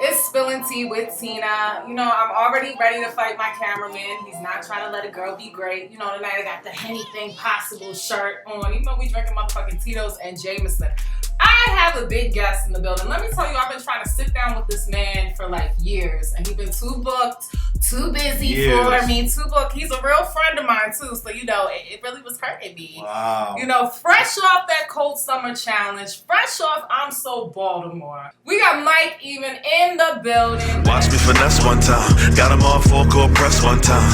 It's spilling tea with Tina. You know, I'm already ready to fight my cameraman. He's not trying to let a girl be great. You know, tonight I got the anything possible shirt on. Even though we drinking motherfucking Tito's and Jameson. I have a big guest in the building. Let me tell you, I've been trying to sit down with this man for like years, and he's been too booked, too busy for me, too booked. He's a real friend of mine too, so you know, it really was hurting me. Wow. You know, fresh off that cold summer challenge, fresh off I'm So Baltimore. We got Mike Evenn in the building. Watch me finesse one time, got him on full court press one time,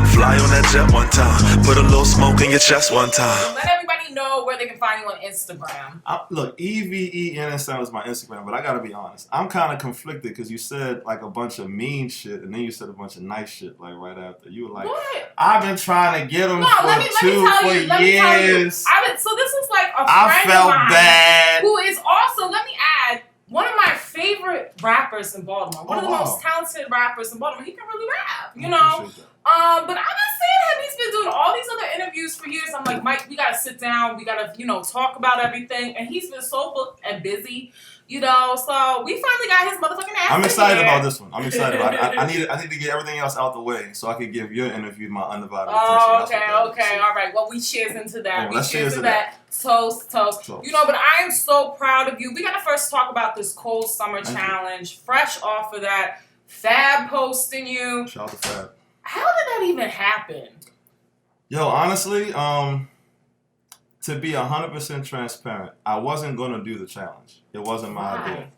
fly on that jet one time, put a little smoke in your chest one time. Let everybody know where they can find you on Instagram. Look, EVENSM is my Instagram, but I gotta be honest. I'm kind of conflicted because you said like a bunch of mean shit, and then you said a bunch of nice shit like right after. You were like, what? I've been trying to get him for years. So this is like a friend of mine bad. who is also, let me add, one of my favorite rappers in Baltimore. One of the most talented rappers in Baltimore. He can really rap, you know? But I've been seeing him. He's been doing all these other interviews for years. I'm like, Mike, we gotta sit down. We gotta, you know, talk about everything. And he's been so booked and busy, you know. So we finally got his motherfucking ass. I'm excited about this one. I'm excited about it. I need to get everything else out the way so I can give your interview my undivided attention. Oh, okay, all right. Well, we cheers into that. We cheers to that. Toast. You know, but I am so proud of you. We gotta first talk about this cold summer challenge. Fresh off of that, Fab posting you. Shout out to Fab. How did that even happen? Yo, honestly, to be 100% transparent, I wasn't gonna do the challenge. It wasn't my idea.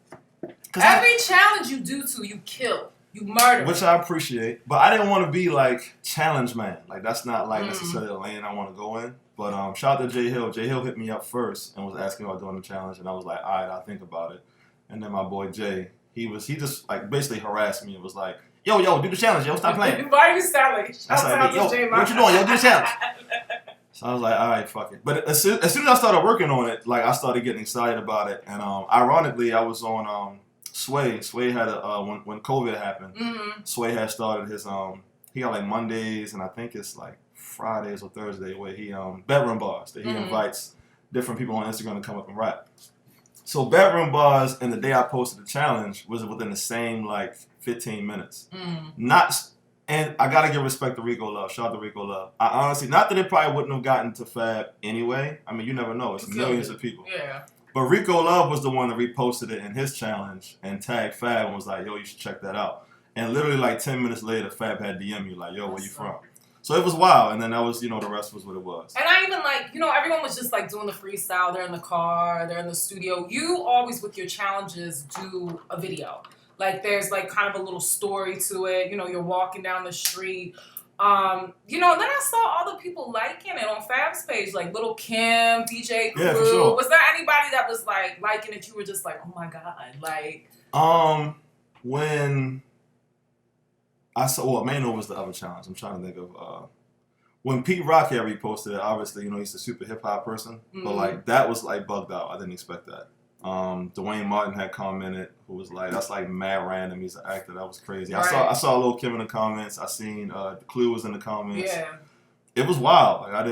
Every challenge you do you kill, you murder. Which I appreciate, but I didn't want to be like challenge man. Like that's not like necessarily the lane I want to go in. But shout out to Jay Hill. Jay Hill hit me up first and was asking about doing the challenge, and I was like, all right, I'll think about it. And then my boy Jay, he just like basically harassed me and was like, yo, do the challenge, yo, stop playing. Why do you sound like yo, what you doing, yo, do the challenge. So I was like, all right, fuck it. But as soon as I started working on it, like I started getting excited about it. And ironically, I was on Sway. Sway had when COVID happened, Sway had started his he got like Mondays and I think it's like Fridays or Thursday where he bedroom bars that he invites different people on Instagram to come up and rap. So bedroom bars and the day I posted the challenge was within the same like 15 minutes. And I gotta give respect to Rico Love. Shout out to Rico Love. I honestly, not that it probably wouldn't have gotten to Fab anyway. I mean, you never know. It's millions of people. Yeah. But Rico Love was the one that reposted it in his challenge and tagged Fab and was like, yo, you should check that out. And literally like 10 minutes later, Fab had DM you like, yo, where you from? So it was wild. And then that was, you know, the rest was what it was. And I even like, you know, everyone was just like doing the freestyle. They're in the car, they're in the studio. You always with your challenges do a video. Like there's like kind of a little story to it. You know, you're walking down the street. You know, then I saw all the people liking it on Fab's page, like Little Kim, DJ Crew. Yeah, for sure. Was there anybody that was like liking it? You were just like, oh my God, like. When I saw, well, Mano was the other challenge. I'm trying to think of when Pete Rock had reposted it. Obviously, you know, he's a super hip hop person, but like that was like bugged out. I didn't expect that. Dwayne Martin had commented, who was like, "That's like mad random. He's an actor. That was crazy." Right. I saw Lil Kim in the comments. I seen the Clue was in the comments. Yeah. It was wild. Like I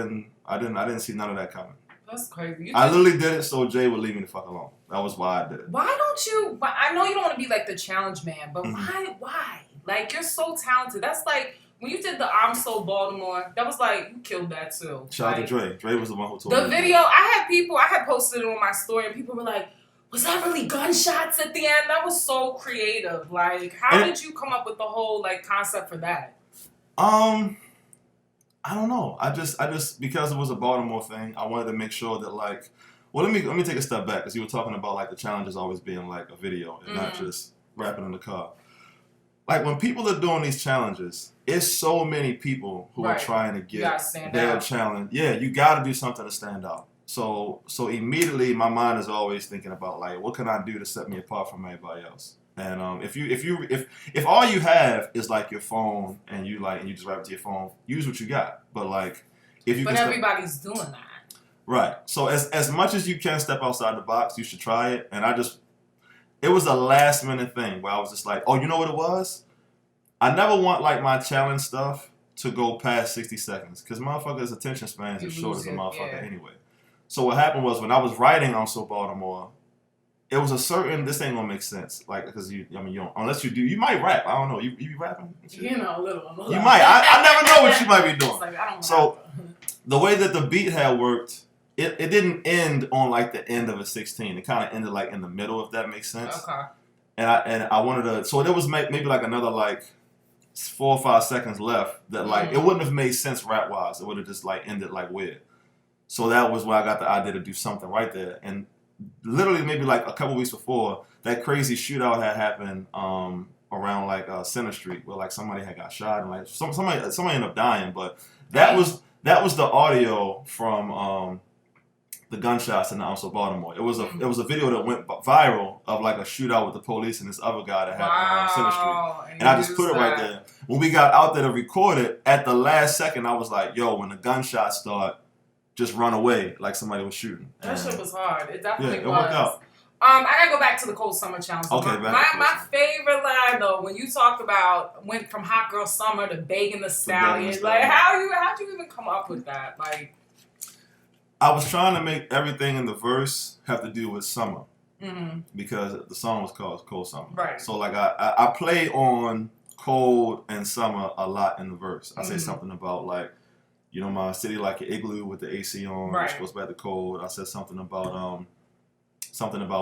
didn't see none of that coming. That's crazy. I literally did it so Jay would leave me the fuck alone. That was why I did it. Why don't you? I know you don't want to be like the challenge man, but why? Like you're so talented. That's like. When you did the I'm So Baltimore, that was like, you killed that too. Shout out to Dre. Dre was the one who told me. The video, I had posted it on my story and people were like, was that really gunshots at the end? That was so creative. Like, how did you come up with the whole like concept for that? I don't know. I just because it was a Baltimore thing, I wanted to make sure that like, well, let me take a step back because you were talking about like the challenges always being like a video and not just rapping in the car. Like when people are doing these challenges, it's so many people who are trying to get their challenge. Yeah, you got to do something to stand out. So immediately my mind is always thinking about like, what can I do to set me apart from everybody else? And if all you have is like your phone and you just rap to your phone, use what you got. But like if you everybody's doing that. Right. So as much as you can step outside the box, you should try it. And it was a last minute thing where I was just like, oh, you know what it was? I never want like my challenge stuff to go past 60 seconds because motherfuckers' attention spans are short as a motherfucker anyway. So what happened was when I was writing on So Baltimore, it was a certain. This ain't gonna make sense, like because you don't, unless you might rap. I don't know. You be rapping? You know, a little. You might. I never know what you might be doing. Like, I don't so the way that the beat had worked, it didn't end on like the end of a 16. It kind of ended like in the middle, if that makes sense. Okay. And I wanted to. So there was maybe like another like 4 or 5 seconds left that like it wouldn't have made sense rap wise. It would have just like ended like weird. So that was where I got the idea to do something right there. And literally maybe like a couple weeks before, that crazy shootout had happened around like Center Street, where like somebody had got shot and like somebody ended up dying. But that was the audio from the gunshots in also Baltimore. It was a video that went viral of like a shootout with the police and this other guy that happened around Center Street. And I just put it right there. When we got out there to record it, at the last second, I was like, "Yo, when the gunshots start, just run away like somebody was shooting." That shit was hard. It definitely it was. worked out. I gotta go back to the Cold Summer Challenge. Okay, my favorite line though, when you talked about went from Hot Girl Summer to Begging the Stallion, like how'd you even come up with that? Like, I was trying to make everything in the verse have to do with summer because the song was called Cold Summer. Right. So like I play on cold and summer a lot in the verse. I say something about like, you know, my city like an igloo with the AC on, which goes back to cold. I said something about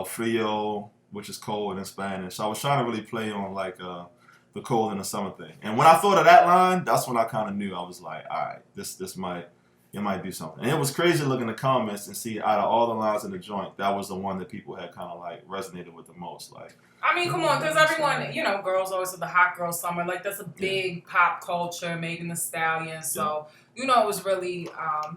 frio, which is cold in Spanish. So I was trying to really play on like the cold and the summer thing. And when I thought of that line, that's when I kind of knew. I was like, all right, this might do something. And it was crazy looking at the comments and see out of all the lines in the joint, that was the one that people had kind of like resonated with the most. Like, I mean, come on, because everyone, you know, girls always with the Hot Girl Summer. Like, that's a big pop culture, Megan Thee Stallion. So, you know, it was really,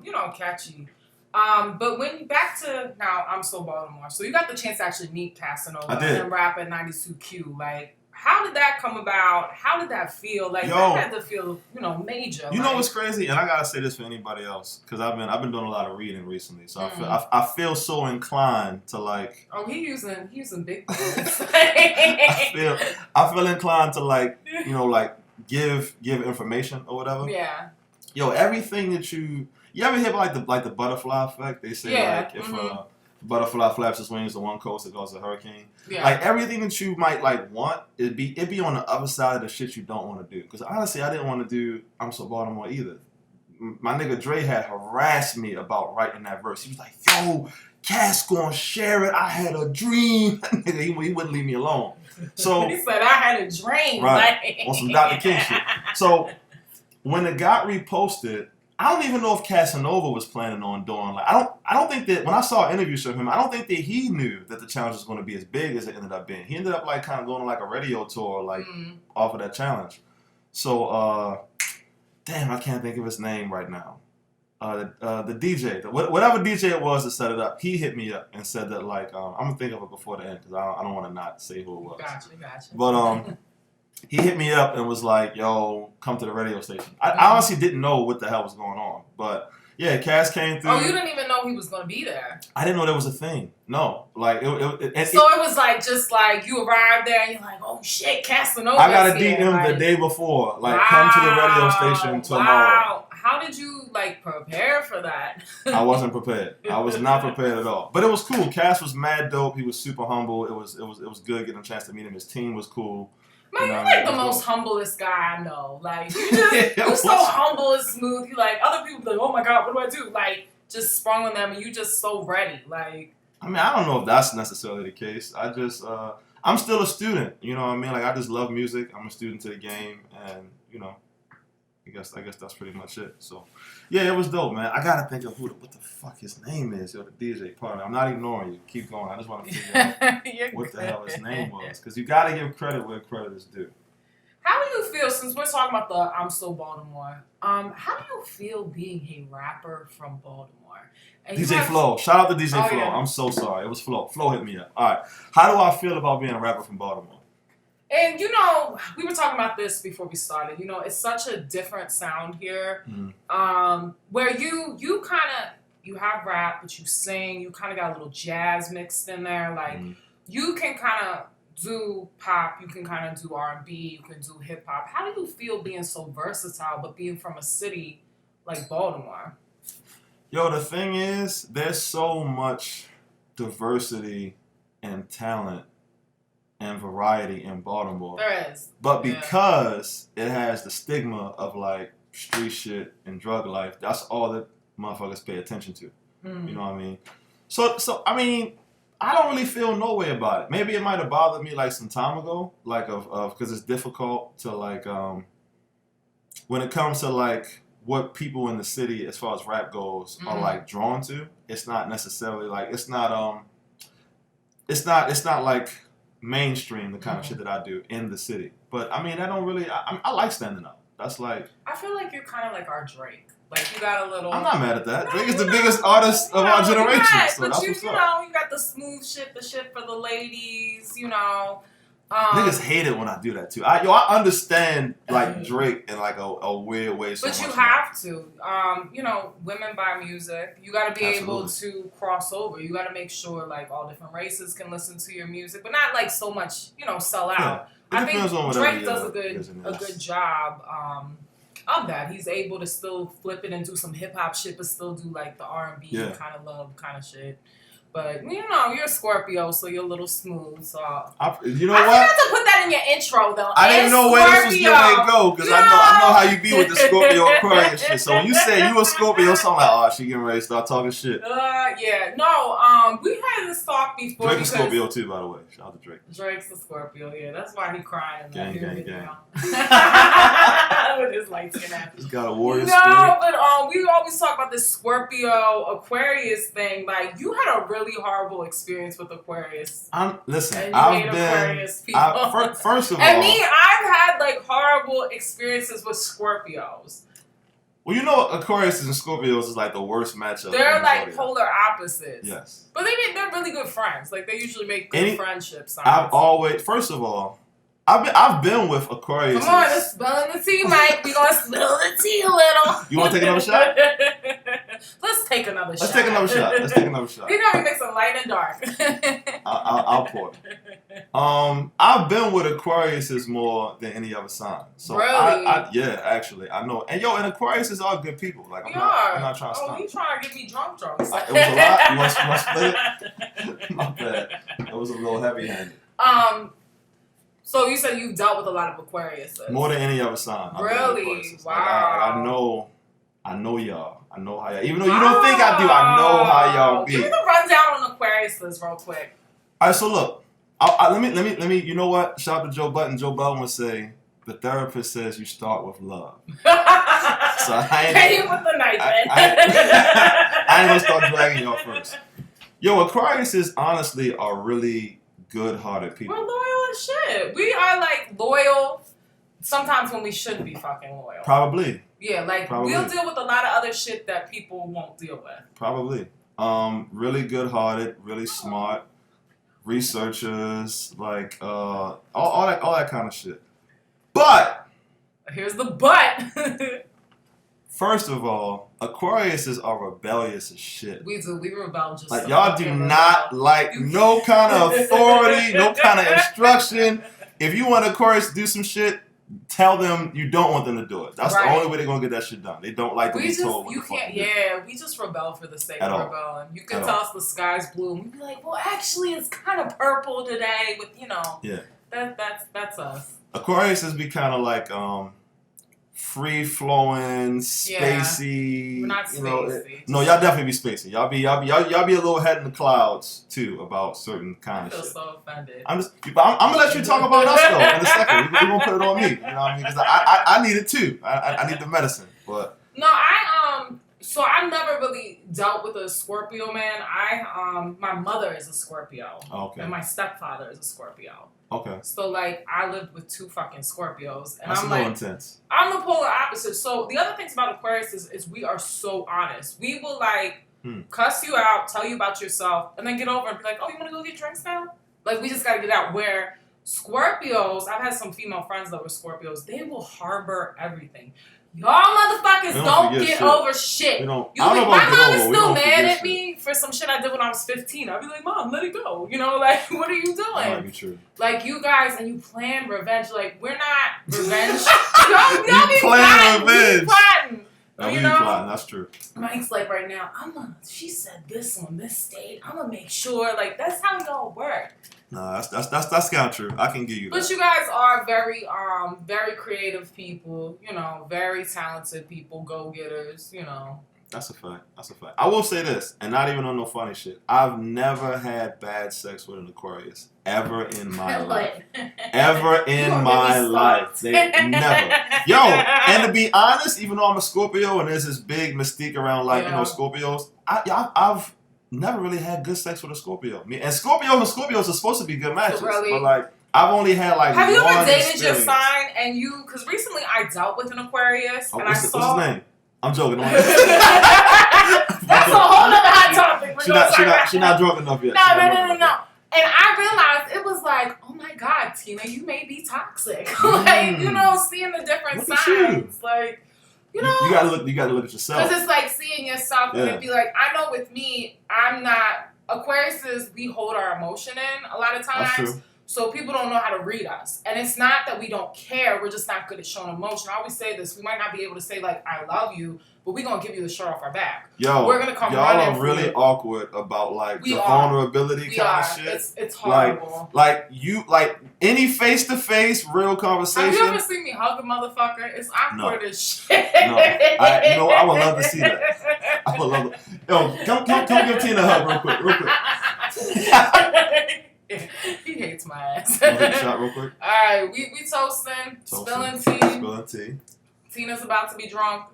you know, catchy. But when back to now, I'm So Baltimore. So you got the chance to actually meet Casanova and rap at 92Q. Like, how did that come about? How did that feel? Like, that had to feel, you know, major. You know what's crazy? And I gotta say this for anybody else, because I've been doing a lot of reading recently. So I feel so inclined to like. Oh, he using big words. I feel inclined to like, you know, like give information or whatever. Yeah. Yo, everything that you ever hear about like the butterfly effect? They say like if a butterfly flaps its wings to one coast, it causes a hurricane. Yeah. Like everything that you might like want, it'd be on the other side of the shit you don't want to do. Because honestly, I didn't want to do I'm So Baltimore either. My nigga Dre had harassed me about writing that verse. He was like, "Yo, Cass gonna share it. I had a dream." Nigga, he wouldn't leave me alone. So he said, "I had a dream." Right, like. on some Dr. King shit. So when it got reposted, I don't even know if Casanova was planning on doing like I don't think that when I saw interviews with him, I don't think that he knew that the challenge was going to be as big as it ended up being. He ended up like kind of going on like a radio tour like off of that challenge. So damn, I can't think of his name right now. The DJ, whatever DJ it was that set it up, he hit me up and said that like I'm gonna think of it before the end because I don't want to not say who it was. Gotcha. But he hit me up and was like, "Yo, come to the radio station." I honestly didn't know what the hell was going on, but yeah, Cass came through. Oh, you didn't even know he was gonna be there. I didn't know there was a thing. No, like it was like just like you arrived there and you're like, "Oh shit, Casanova." I got a DM the day before, like, come to the radio station tomorrow. Wow. How did you like prepare for that? I wasn't prepared. I was not prepared at all. But it was cool. Cass was mad dope. He was super humble. It was good getting a chance to meet him. His team was cool. Man, you're like the most humblest guy I know. Like, you're so humble and smooth. You like, other people be like, "Oh my God, what do I do?" Like, just sprung on them and you just so ready. Like, I mean, I don't know if that's necessarily the case. I just, I'm still a student. You know what I mean? Like, I just love music. I'm a student to the game. And, you know, I guess that's pretty much it. So, yeah, it was dope, man. I got to think of what the fuck his name is. Yo, the DJ partner. I'm not ignoring you. Keep going. I just want to figure out what the hell his name was. Because you got to give credit where credit is due. How do you feel, since we're talking about the I'm So Baltimore, how do you feel being a rapper from Baltimore? And DJ Flo. Shout out to DJ Flo. Yeah. I'm so sorry. It was Flo. Flo hit me up. All right. How do I feel about being a rapper from Baltimore? And, you know, we were talking about this before we started. You know, it's such a different sound here where you kind of, you have rap, but you sing. You kind of got a little jazz mixed in there. Like, you can kind of do pop. You can kind of do R&B. You can do hip-hop. How do you feel being so versatile, but being from a city like Baltimore? Yo, the thing is, there's so much diversity and talent and variety in Baltimore. There is. But because it has the stigma of like street shit and drug life, that's all that motherfuckers pay attention to. You know what I mean? So I mean, I don't really feel no way about it. Maybe it might have bothered me like some time ago, like because it's difficult to like when it comes to like what people in the city as far as rap goes are like drawn to. It's not necessarily like it's not like mainstream the kind of shit that I do in the city. But I mean, I don't really. I like standing up. That's like. I feel like you're kind of like our Drake. Like you got a little. I'm not mad at that. Drake is the biggest artist of our generation. So but that's you what's up. know, you got the smooth shit, the shit for the ladies. You know. Niggas hate it when I do that too. I understand like Drake in like a weird way. So but you much have to. You know, women buy music. You got to be able to cross over. You got to make sure like all different races can listen to your music, but not like so much. You know, sell out. Yeah. I think Drake does a good job. Of that, he's able to still flip it and do some hip hop shit, but still do like the R&B kind of love kind of shit. But you know, you're a Scorpio, so you're a little smooth. So you know what? I forgot to put that in your intro, though. I didn't know where this was gonna go because I know how you be with the Scorpio Aquarius shit. So when you say you a Scorpio, so I'm like, oh, she getting ready to start talking shit. Yeah, no. We had this talk before. Drake is Scorpio too, by the way. Shout out to Drake. Drake's a Scorpio, yeah. That's why he crying. Gang. With his light skin ass. He's got a warrior No, spirit. but we always talk about this Scorpio Aquarius thing. Like you had a really horrible experience with Aquarius. Listen, I've been first of all, and me, I've had like horrible experiences with Scorpios. Well, you know, Aquarius and Scorpios is like the worst matchup. They're like polar opposites. Yes, but they're really good friends. Like they usually make good friendships. I've always, first of all, I've been with Aquarius. Come on, let's spill the tea, Mike. We gonna spill the tea a little. You want to take another shot? Let's take another shot. Let's take another shot. You know we mix some light and dark. I'll pour. I've been with Aquariuses more than any other sign. So really? Yeah, actually, I know. And and Aquariuses are good people. Like I'm not trying to stop. Oh, you trying to get me drunk? It was a lot. You want to split it? Not bad. It was a little heavy-handed. So you said you've dealt with a lot of Aquariuses. More than any other sign. Really? Wow. Like, I know y'all. I know how y'all. Even though you don't think I do, I know how y'all be. Give me the rundown on Aquariuses real quick. All right, so look. Let me. You know what? Shout out to Joe Button. Joe Button would say, the therapist says you start with love. So I ain't with the knife, man. I ain't gonna start dragging y'all first. Yo, Aquariuses honestly are really good-hearted people. We're loyal as shit. We are like loyal sometimes when we shouldn't be fucking loyal. Probably. Yeah, like we'll deal with a lot of other shit that people won't deal with. Probably. Really good-hearted, really smart, researchers, like all that kind of shit. But here's the but. First of all, Aquariuses are rebellious as shit. We do. We rebel just like y'all do not like no kind of authority, no kind of instruction. If you want Aquarius to do some shit, tell them you don't want them to do it. That's the only way they're gonna get that shit done. They don't like to be told what the fuck to do. We just rebel for the sake of rebelling. You can tell us the sky's blue, and we'd be like, well, actually, it's kind of purple today. With Yeah. That's us. Aquariuses be kind of like free flowing, spacey. We're not spacey. No, y'all definitely be spacey. Y'all be a little head in the clouds too about certain kind of shit. I feel so offended. I'm gonna let you talk about us though in a second. We're gonna put it on me. You know what I mean? Because I need it too. I need the medicine. But no, so I've never really dealt with a Scorpio man. My mother is a Scorpio. Okay. And my stepfather is a Scorpio. Okay. So like I lived with two fucking Scorpios, and that's I'm a little like, intense. I'm the polar opposite. So the other things about Aquarius is we are so honest. We will like cuss you out, tell you about yourself, and then get over and be like, oh, you want to go get drinks now? Like we just gotta get out. Where Scorpios, I've had some female friends that were Scorpios. They will harbor everything. Y'all motherfuckers don't get over shit. My mom is still mad at me for some shit I did when I was 15. I'd be like, Mom, let it go. You know, like, what are you doing? That might be true. Like, you guys, and you plan revenge. Like, we're not revenge. y'all be planning revenge. We plotting. Now we You be know? plotting. That's true. Mike's like right now, she said this on this date. I'm gonna make sure. Like that's how it all work. No, that's kind of true. I can give you that. But you guys are very creative people. You know, very talented people, go getters. You know. That's a fact. I will say this, and not even on no funny shit. I've never had bad sex with an Aquarius ever in my life. Ever in my life. They never. Yo, and to be honest, even though I'm a Scorpio and there's this big mystique around Scorpios, I've never really had good sex with a Scorpio. And Scorpios are supposed to be good matches, really? but like I've only had like. Have you one ever dated experience. your sign and you? Because recently I dealt with an Aquarius and what's his name? I'm joking. That's a whole other hot topic. She's not drunk enough yet. No. And I realized it was like, oh my God, Tina, you may be toxic. Like, you know, seeing the different signs. Like, you know. You gotta look at yourself. Because it's like seeing yourself and it'd be like, I know with me, I'm not, Aquariuses, we hold our emotion in a lot of times. That's true. So people don't know how to read us. And it's not that we don't care. We're just not good at showing emotion. I always say this. We might not be able to say, like, I love you, but we're going to give you the shirt off our back. Yo, we're gonna come y'all are really awkward about, like, the vulnerability kind of shit. It's horrible. Like, any face-to-face real conversation. Have you ever seen me hug a motherfucker? It's awkward as shit. No. I would love to see that. I would love it. Yo, come give Tina a hug real quick. He hates my ass. Wanna take a shot real quick? Alright, we toasting. Spilling tea. Tina's about to be drunk.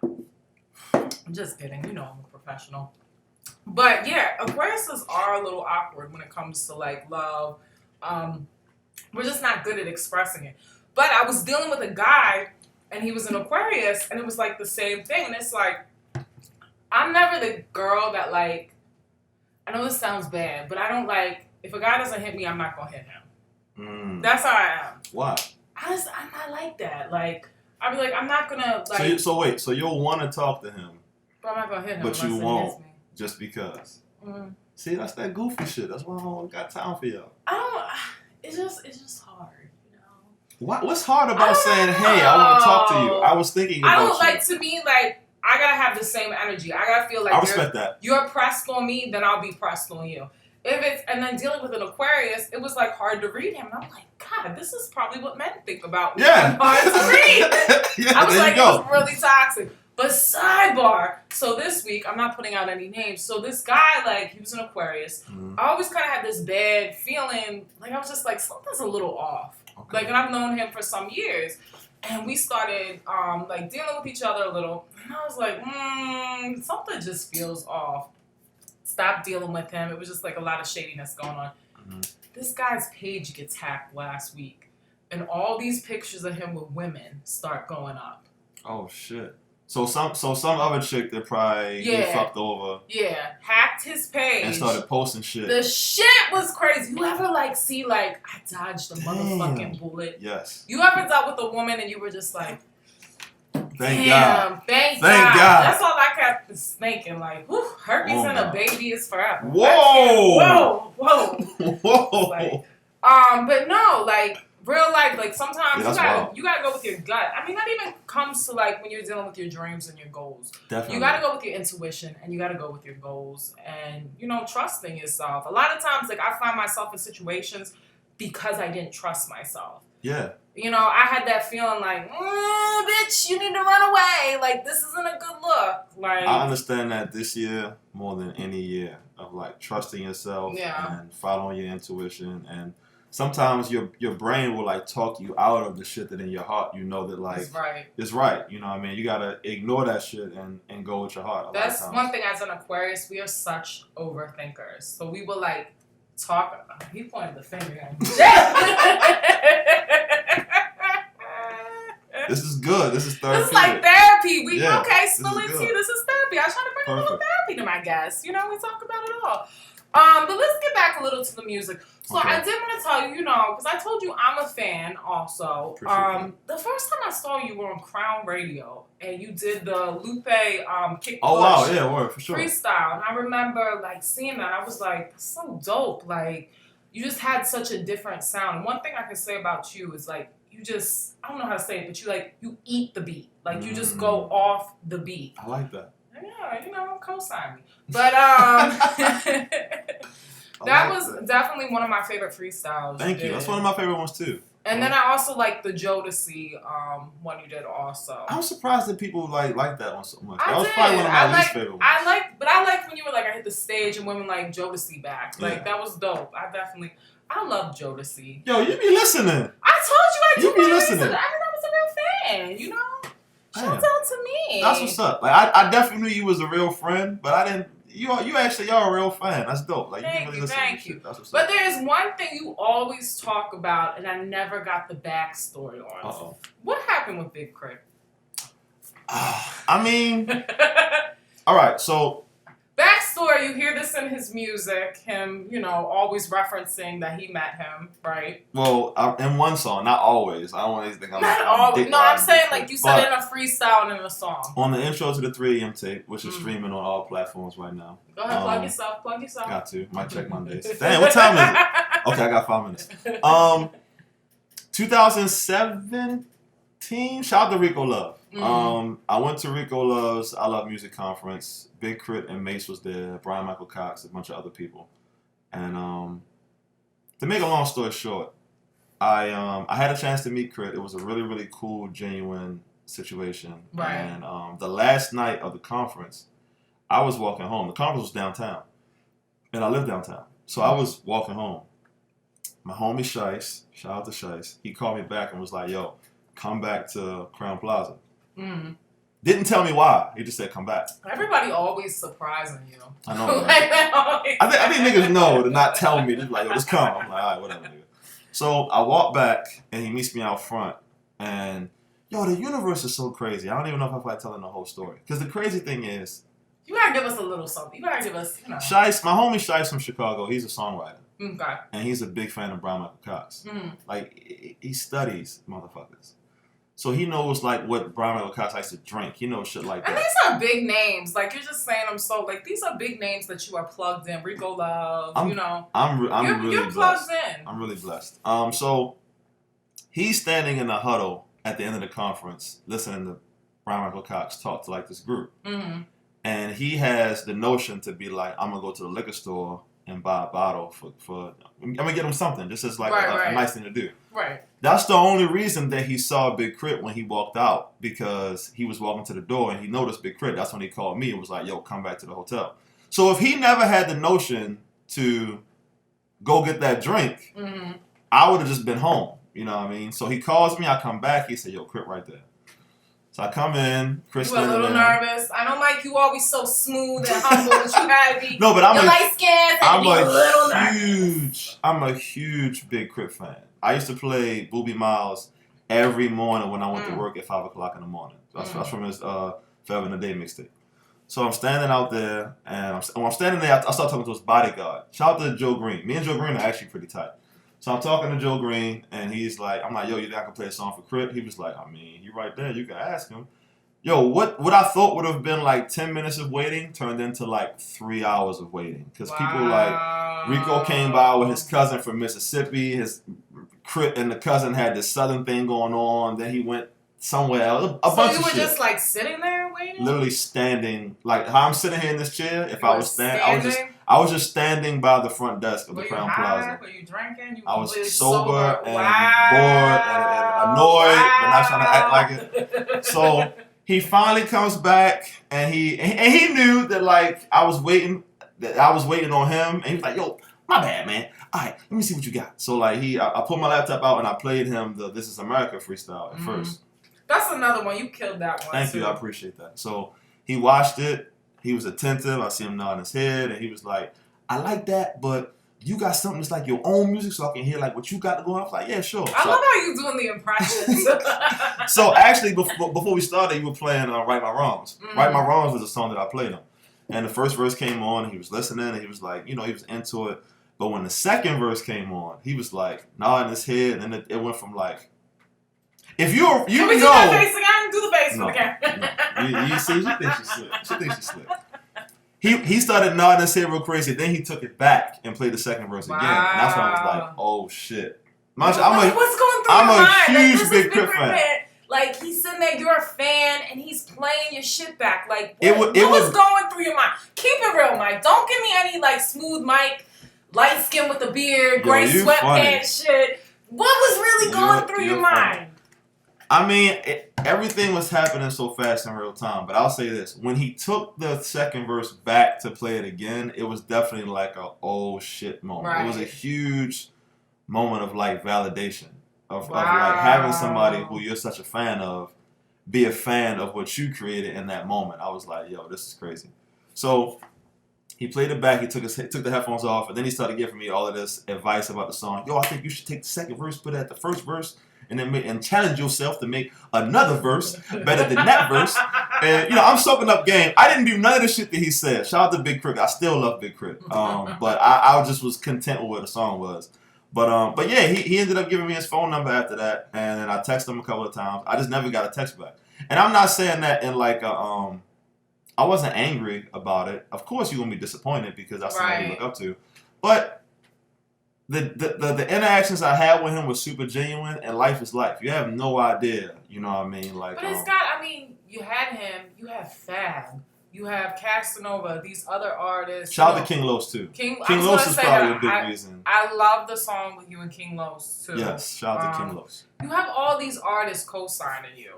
I'm just kidding. You know I'm a professional. But yeah, Aquariuses are a little awkward when it comes to like love. We're just not good at expressing it. But I was dealing with a guy and he was an Aquarius and it was like the same thing. And it's like, I'm never the girl that like, I know this sounds bad, but I don't like, if a guy doesn't hit me, I'm not going to hit him. That's how I am. Why? I'm not like that. Like, I'll be like, I'm not going to, like. So you'll want to talk to him. But I'm not going to hit him. But you won't. He just because. See, that's that goofy shit. That's why I don't got time for y'all. It's just hard, you know. What's hard about saying, hey, I want to talk to you? I was thinking about you. Like, to me, like, I gotta have the same energy. I gotta feel like I respect that. You're pressed on me, then I'll be pressed on you. And then dealing with an Aquarius, it was like hard to read him. And I'm like, God, this is probably what men think about me. Yeah. Hard to read. I was like, it was really toxic. But sidebar, so this week, I'm not putting out any names. So this guy, like, he was an Aquarius. I always kind of had this bad feeling. Like, I was just like, something's a little off. Okay. Like, and I've known him for some years. And we started, like, dealing with each other a little. And I was like, something just feels off. Stopped dealing with him. It was just, like, a lot of shadiness going on. This guy's page gets hacked last week. And all these pictures of him with women start going up. Oh, shit. So some other chick that probably get fucked over. Yeah, hacked his page. And started posting shit. The shit was crazy. You ever like see like, I dodged a motherfucking bullet? Yes. You ever dealt with a woman and you were just like, Thank God. Thank God. That's all I kept thinking. Like, whew, herpes and a baby is forever. Whoa. Whoa. Like, but no, like, real life, like sometimes you gotta go with your gut. I mean, that even comes to like when you're dealing with your dreams and your goals. Definitely. You gotta go with your intuition and you gotta go with your goals and, you know, trusting yourself. A lot of times, like, I find myself in situations because I didn't trust myself. Yeah. You know, I had that feeling like, bitch, you need to run away. Like, this isn't a good look. Like, I understand that this year more than any year of like trusting yourself and following your intuition. And sometimes your brain will like talk you out of the shit that in your heart you know that like it's right. You know what I mean? You gotta ignore that shit and go with your heart. That's one thing as an Aquarius, we are such overthinkers. So we will like talk. He pointed the finger at me. This is good. This is therapy. This is like therapy. Okay, spilling tea. This is therapy. I was trying to bring a little therapy to my guests. You know, we talk about it all. But let's get back a little to the music. So I did want to tell you, you know, because I told you I'm a fan also. The first time I saw you were on Crown Radio and you did the Lupe kick word, for sure. freestyle. And I remember like seeing that. I was like, that's so dope. Like, you just had such a different sound. And one thing I can say about you is like you just, I don't know how to say it, but you eat the beat. Like, you just go off the beat. I like that. Yeah, co-sign me. But, that was definitely one of my favorite freestyles. Thank you. That's one of my favorite ones, too. And then I also like the Jodeci one you did also. I'm surprised that people like that one so much. That was did. probably one of my least favorite ones. I liked when you were like, I hit the stage and women like Jodeci back. Like, that was dope. I love Jodeci. Yo, you be listening. I told you I do. You be listening. I mean, I was a real fan, you know? Shout out to me. That's what's up. Like, I definitely knew you was a real friend, but I didn't. You actually are a real fan. That's dope. Like, Thank you really you, listen thank to you. shit. That's what's but up. there's one thing you always talk about, and I never got the backstory on. Uh-oh. What happened with Big K.R.I.T? I mean, all right, so. Backstory, you hear this in his music, him, always referencing that he met him, right? Well, in one song, not always. I don't want to think I'm not always. No, I'm saying like you said but in a freestyle and in a song. On the intro to the 3 a.m. tape, which is streaming on all platforms right now. Go ahead, plug yourself. Got to. Might check Mondays. Damn, what time is it? Okay, I got 5 minutes. 2017, shout out to Rico Love. I went to Rico Love's I Love Music conference. Big K.R.I.T and Mace was there. Brian Michael Cox, a bunch of other people. And to make a long story short, I had a chance to meet K.R.I.T. It was a really, really cool, genuine situation. Right. And the last night of the conference, I was walking home. The conference was downtown, and I live downtown. So I was walking home. My homie Shice, shout out to Shice, he called me back and was like, yo, come back to Crown Plaza. Didn't tell me why. He just said, come back. Everybody always surprising you. I know. I think niggas know to not tell me. They're like, yo, just come. I'm like, all right, whatever, nigga. So I walk back, and he meets me out front. And, yo, the universe is so crazy. I don't even know if I'm telling the whole story. Because the crazy thing is... You gotta give us a little something. You gotta give us, Shice, my homie Shice from Chicago, he's a songwriter. Okay. And he's a big fan of Brian Michael Cox. Like, he studies motherfuckers. So he knows, like, what Brian Michael Cox likes to drink. He knows shit like that. And these are big names. Like, you're just saying them so, like, these are big names that you are plugged in. Rico Love, I'm really you're blessed. plugged in. I'm really blessed. So he's standing in the huddle at the end of the conference listening to Brian Michael Cox talk to, like, this group. And he has the notion to be like, I'm going to go to the liquor store and buy a bottle for I'm going to get him something. Just as, like, a nice thing to do. Right. That's the only reason that he saw Big K.R.I.T when he walked out, because he was walking to the door and he noticed Big K.R.I.T. That's when he called me and was like, yo, come back to the hotel. So if he never had the notion to go get that drink, I would have just been home. You know what I mean? So he calls me, I come back, he said, yo, K.R.I.T right there. So I come in, Chris. You were a little nervous. I don't like you always so smooth and humble, but you gotta be. No, but I'm a huge Big K.R.I.T fan. I used to play Booby Miles every morning when I went to work at 5 o'clock in the morning. That's from his Forever in a Day mixtape. So I'm standing out there, and when I'm standing there, I start talking to his bodyguard. Shout out to Joe Green. Me and Joe Green are actually pretty tight. So I'm talking to Joe Green, and he's like, I'm like, yo, you think I can play a song for K.R.I.T? He was like, I mean, you right there. You can ask him. Yo, what I thought would have been like 10 minutes of waiting turned into like 3 hours of waiting. Because people like, Rico came by with his cousin from Mississippi. His K.R.I.T and the cousin had this southern thing going on. Then he went somewhere else. A bunch of shit. So you were just like sitting there waiting? Literally standing. Like how I'm sitting here in this chair, if I was standing, I was just standing by the front desk of the Crown Plaza. Were you drinking? I was sober and bored and annoyed, but not trying to act like it. So he finally comes back, and he knew that like I was waiting on him, and he was like, "Yo, my bad, man. All right, let me see what you got." So like I pulled my laptop out and I played him the "This Is America" freestyle at first. That's another one. You killed that one. Thank you, I appreciate that. So he watched it. He was attentive. I see him nodding his head, and he was like, "I like that, but you got something that's like your own music, so I can hear like what you got to go on." I was like, "Yeah, sure." I love how you doing the impressions. So actually, before we started, you were playing "Right My Wrongs." "Right My Wrongs" was a song that I played him, and the first verse came on, and he was listening, and he was like, he was into it. But when the second verse came on, he was like nodding his head, and it went from like, if you know, can we do that face again? Do the face again. No. You see, she thinks she slipped. He started nodding his head real crazy. Then he took it back and played the second verse again. And that's when I was like, oh shit. What's going through your mind? I'm a huge Big K.R.I.T fan. Like, he's sitting there, you're a fan, and he's playing your shit back. Like, what it was going through your mind? Keep it real, Mike. Don't give me any, like, smooth Mike, light skin with a beard, gray sweatpants shit. What was really going through your mind? I mean, everything was happening so fast in real time. But I'll say this. When he took the second verse back to play it again, it was definitely like a oh shit moment. Right. It was a huge moment of, like, validation. Of like having somebody who you're such a fan of be a fan of what you created in that moment. I was like, yo, this is crazy. So he played it back. He took the headphones off, and then he started giving me all of this advice about the song. Yo, I think you should take the second verse, put it at the first verse, and then challenge yourself to make another verse better than that verse. And I'm soaking up game. I didn't do none of the shit that he said. Shout out to Big K.R.I.T. I still love Big K.R.I.T. But I just was content with what the song was. But yeah, he ended up giving me his phone number after that, and then I texted him a couple of times. I just never got a text back. And I'm not saying that in like I wasn't angry about it. Of course you're gonna be disappointed because that's something you look up to. But the interactions I had with him was super genuine, and life is life. You have no idea, you know what I mean? Like, but you had him, you have Fab. You have Casanova, these other artists. Shout out to King Los too. King Los is probably a big reason. I love the song with you and King Los too. Yes, shout out to King Los. You have all these artists co-signing you.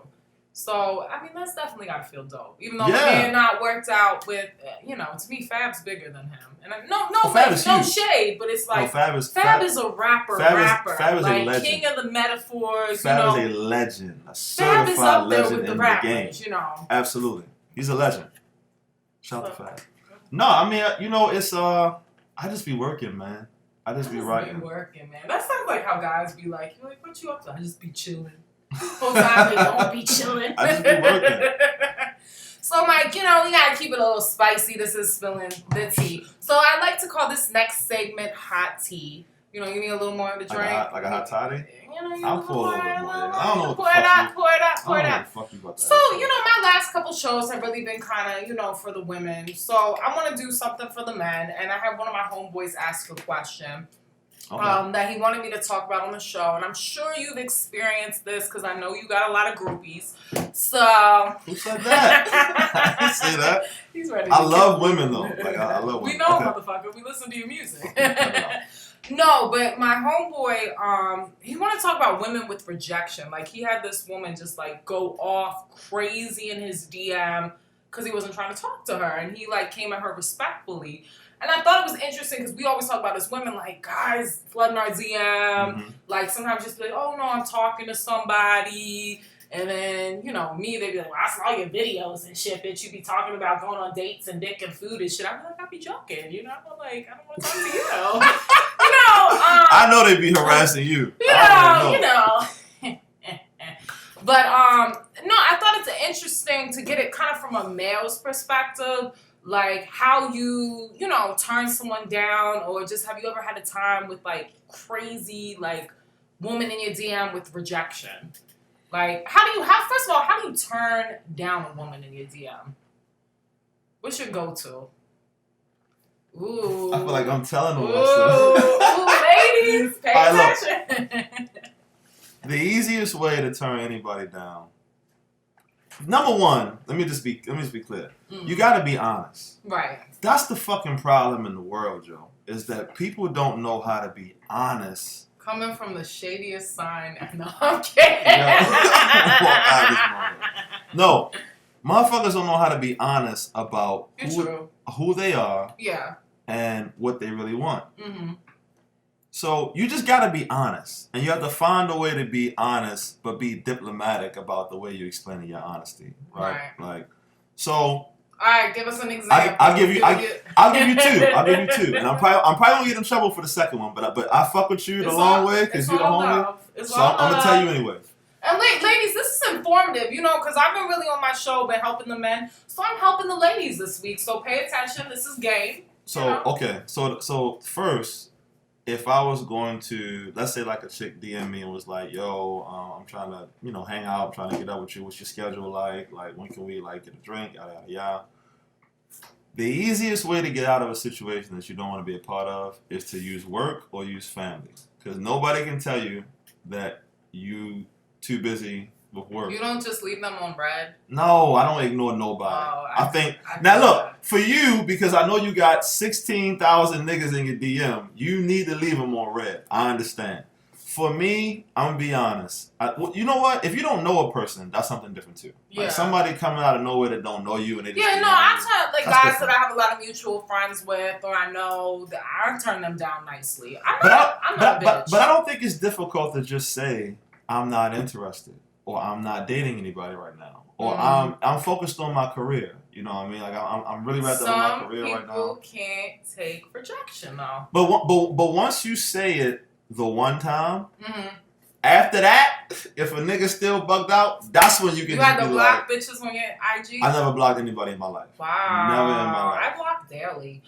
So, I mean, that's definitely got to feel dope. Even though it may have not worked out with, to me, Fab's bigger than him. And no shade, but it's like, Fab is a rapper. Fab is like, a legend. King of the metaphors, Fab is a legend. A certified legend in the game. Absolutely. He's a legend. Shout out to Fab. No, I mean, it's, I just be working, man. I just be writing. Man. That sounds like how guys be like, you're like, what you up to? I just be chilling. Whole time they don't be chilling. I just be working. So, Mike, we gotta keep it a little spicy. This is spilling the tea. So, I like to call this next segment hot tea. You need a little more of the drink. Like a hot toddy? I'll pour a little bit more. I don't know what pour it out. So, my last couple shows have really been kind of, for the women. So, I want to do something for the men. And I have one of my homeboys ask a question. Okay. That he wanted me to talk about on the show, and I'm sure you've experienced this because I know you got a lot of groupies. So who said that? I didn't say that. He's ready. I love women though. Like I love women. We know, motherfucker. We listen to your music. No, but my homeboy, he wanted to talk about women with rejection. Like he had this woman just like go off crazy in his DM because he wasn't trying to talk to her, and he like came at her respectfully. And I thought it was interesting because we always talk about as women, like, guys flooding our DM. Mm-hmm. Like, sometimes just be like, oh, no, I'm talking to somebody. And then, me, they'd be like, well, I saw your videos and shit, bitch. You be talking about going on dates and dick and food and shit. I'm like, I be joking, I'm like, I don't want to talk to you. I know they be harassing you. But, no, I thought it's interesting to get it kind of from a male's perspective. Like how you turn someone down, or just have you ever had a time with like crazy like woman in your DM with rejection? Like first of all, how do you turn down a woman in your DM? What's your go-to? Ooh. I feel like I'm telling them. Ooh, ladies, pay attention. The easiest way to turn anybody down. Number one, let me just be clear. Mm-hmm. You got to be honest. Right. That's the fucking problem in the world, Joe. Is that people don't know how to be honest. Coming from the shadiest sign. No, I'm kidding. No, motherfuckers don't know how to be honest about who they are. Yeah. And what they really want. Mm-hmm. So you just gotta be honest, and you have to find a way to be honest, but be diplomatic about the way you explain your honesty, right? Like, so. All right, give us an example. I'll give you two. I'll give you two, and I'm probably gonna get in trouble for the second one, but I fuck with you the long way because you're the homie. So I'm gonna tell you anyway. And ladies, this is informative, because I've been really on my show, been helping the men, so I'm helping the ladies this week. So pay attention. This is game. So okay, so first. If I was going to, let's say like a chick DM me and was like, yo, I'm trying to, hang out, I'm trying to get up with you, what's your schedule like? Like, when can we, like, get a drink, yada, yada, yada. The easiest way to get out of a situation that you don't want to be a part of is to use work or use family. Because nobody can tell you that you too busy with work. You don't just leave them on red? No, I don't ignore nobody. Oh, I think now look, for you, because I know you got 16,000 niggas in your DM, you need to leave them on red. I understand. For me, I'm going to be honest. You know what? If you don't know a person, that's something different too. Yeah. Like somebody coming out of nowhere that don't know you and they just I tell like guys different. that I have a lot of mutual friends with, or I know that I turn them down nicely. I'm not a bitch. But I don't think it's difficult to just say I'm not interested, or I'm not dating anybody right now, or I'm focused on my career. You know what I mean? Like I'm really wrapped up in my career right now. Some people can't take rejection though. But once you say it the one time, after that, if a nigga still bugged out, that's when you can. You had to block bitches on your IG? I never blocked anybody in my life. Wow. Never in my life. I block daily.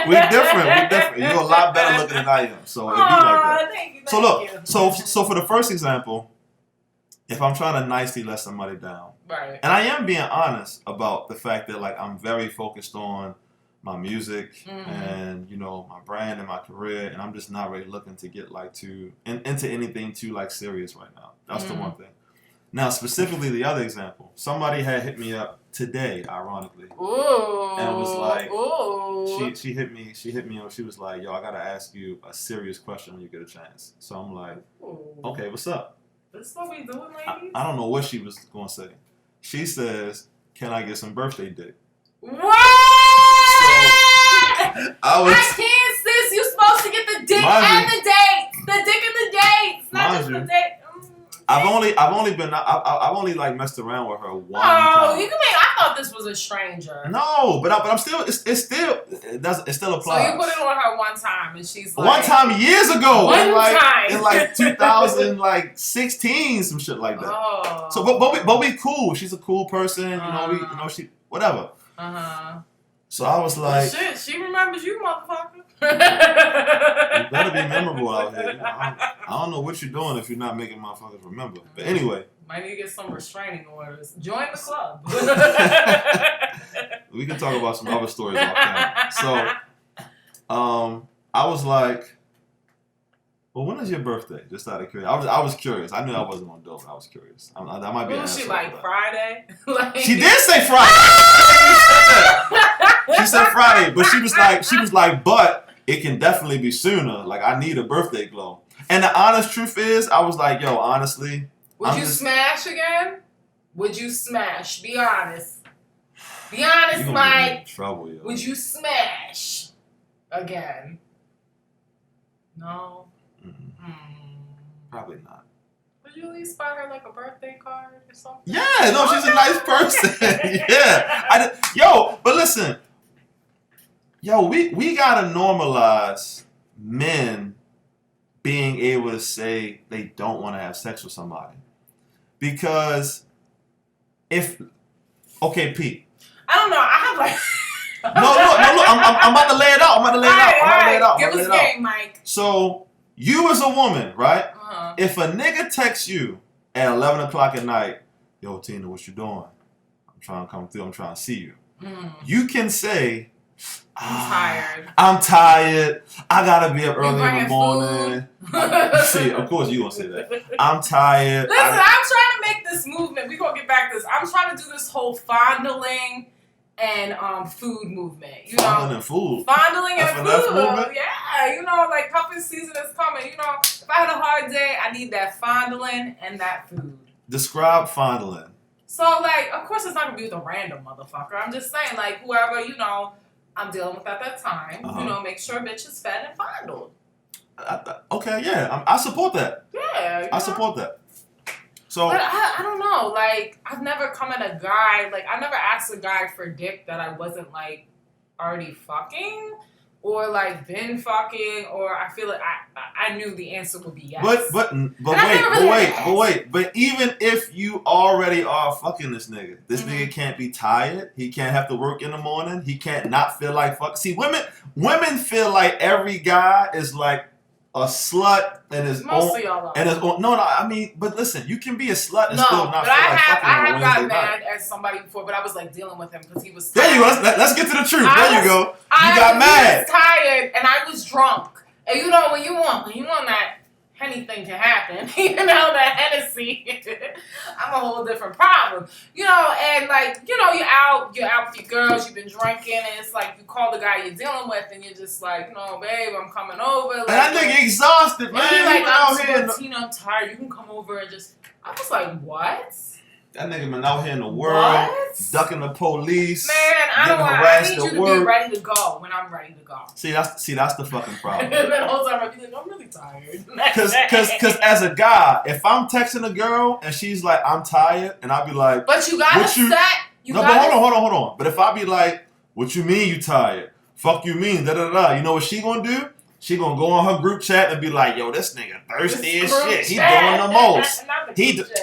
We're different. You're a lot better looking than I am. So it'd be like that. Thank you. So look, so for the first example, if I'm trying to nicely let somebody down, right, and I am being honest about the fact that like I'm very focused on my music and my brand and my career, and I'm just not really looking to get like into anything too like serious right now. That's the one thing. Now specifically the other example, somebody had hit me up today, ironically, and it was like she hit me and she was like, yo, I gotta ask you a serious question when you get a chance. So I'm like, okay, what's up? This is what we doing, ladies? I don't know what she was gonna say. She says, can I get some birthday dick? What? I can't, sis. You supposed to get the dick and the dates. The dick and the dates. Not just the date. I've only like messed around with her one time. Oh, you can make. I thought this was a stranger. No, but I'm still. It still applies. So you put it on her one time, and she's like, one time years ago. Time in like 2016, some shit like that. Oh. So but we cool. She's a cool person. She whatever. So I was like, shit, she remembers you, motherfucker. You better be memorable out here. I don't know what you're doing if you're not making motherfuckers remember. But anyway. Might need to get some restraining orders. Join the club. We can talk about some other stories off camera. So, I was like, well, when is your birthday? Just out of curiosity. I was curious. I knew I wasn't on dope. I was curious. I might be an was she asshole like for Friday? She did say Friday. She said Friday, but she was like, but it can definitely be sooner. Like I need a birthday glow. And the honest truth is, I was like, yo, honestly. Would you smash again? Would you smash? Be honest. Be honest, Mike. Trouble, yo. Would you smash again? No. Probably not. Would you at least buy her like a birthday card or something? Yeah, no, she's a nice person. Yeah. But listen. Yo, we gotta normalize men being able to say they don't want to have sex with somebody. Because okay, Pete. I don't know. I have like No. I'm about to lay it out. I'm about to lay it out. Give us game, Mike. So you as a woman, right? If a nigga texts you at 11 o'clock at night, yo, Tina, what you doing? I'm trying to come through. I'm trying to see you. You can say, I'm tired. I gotta be up early in the morning. See, of course you gonna say that. I'm tired. Listen, I'm trying to make this movement. We gonna get back to this. I'm trying to do this whole fondling and food movement. Fondling and food. Fondling and food. Movement? Yeah, like cuffing season is coming. If I had a hard day, I need that fondling and that food. Describe fondling. So, of course, it's not gonna be with a random motherfucker. I'm just saying, whoever I'm dealing with at that time. Make sure bitch is fed and fondled. Okay, yeah, I support that. Yeah, I support that. So, but I don't know. I've never come at a guy. I never asked a guy for dick that I wasn't already fucking or been fucking, or I feel like I knew the answer would be yes. But wait. But even if you already are fucking this nigga can't be tired. He can't have to work in the morning. He can't not feel like fuck. See, women feel like every guy is like a slut and his Most of y'all are. And his own. No, I mean, but listen, you can be a slut and still not feel like fucking. I have gotten mad at somebody before, but I was dealing with him because he was tired. There you go. Let's get to the truth. There you go. You got mad. I was tired and I was drunk. And you know when you want that anything can happen. You know that Hennessy. I'm a whole different problem. You know, and like you're out with your girls. You've been drinking, and it's like you call the guy you're dealing with, and you're just like, babe, I'm coming over. Like, and that nigga exhausted, man. He's like, I'm I'm tired. You can come over and just. I was like, what? That nigga been out here in the world, ducking the police. Man, I need you to be ready to go when I'm ready to go. See, that's the fucking problem. And the whole time I'm really tired. Cause as a guy, if I'm texting a girl and she's like, I'm tired, and I'll be like, but you gotta set. But hold on. But if I be like, what you mean you tired? Fuck you mean, da-da-da. You know what she gonna do? She gonna go on her group chat and be like, yo, this nigga thirsty as shit. He doing the most.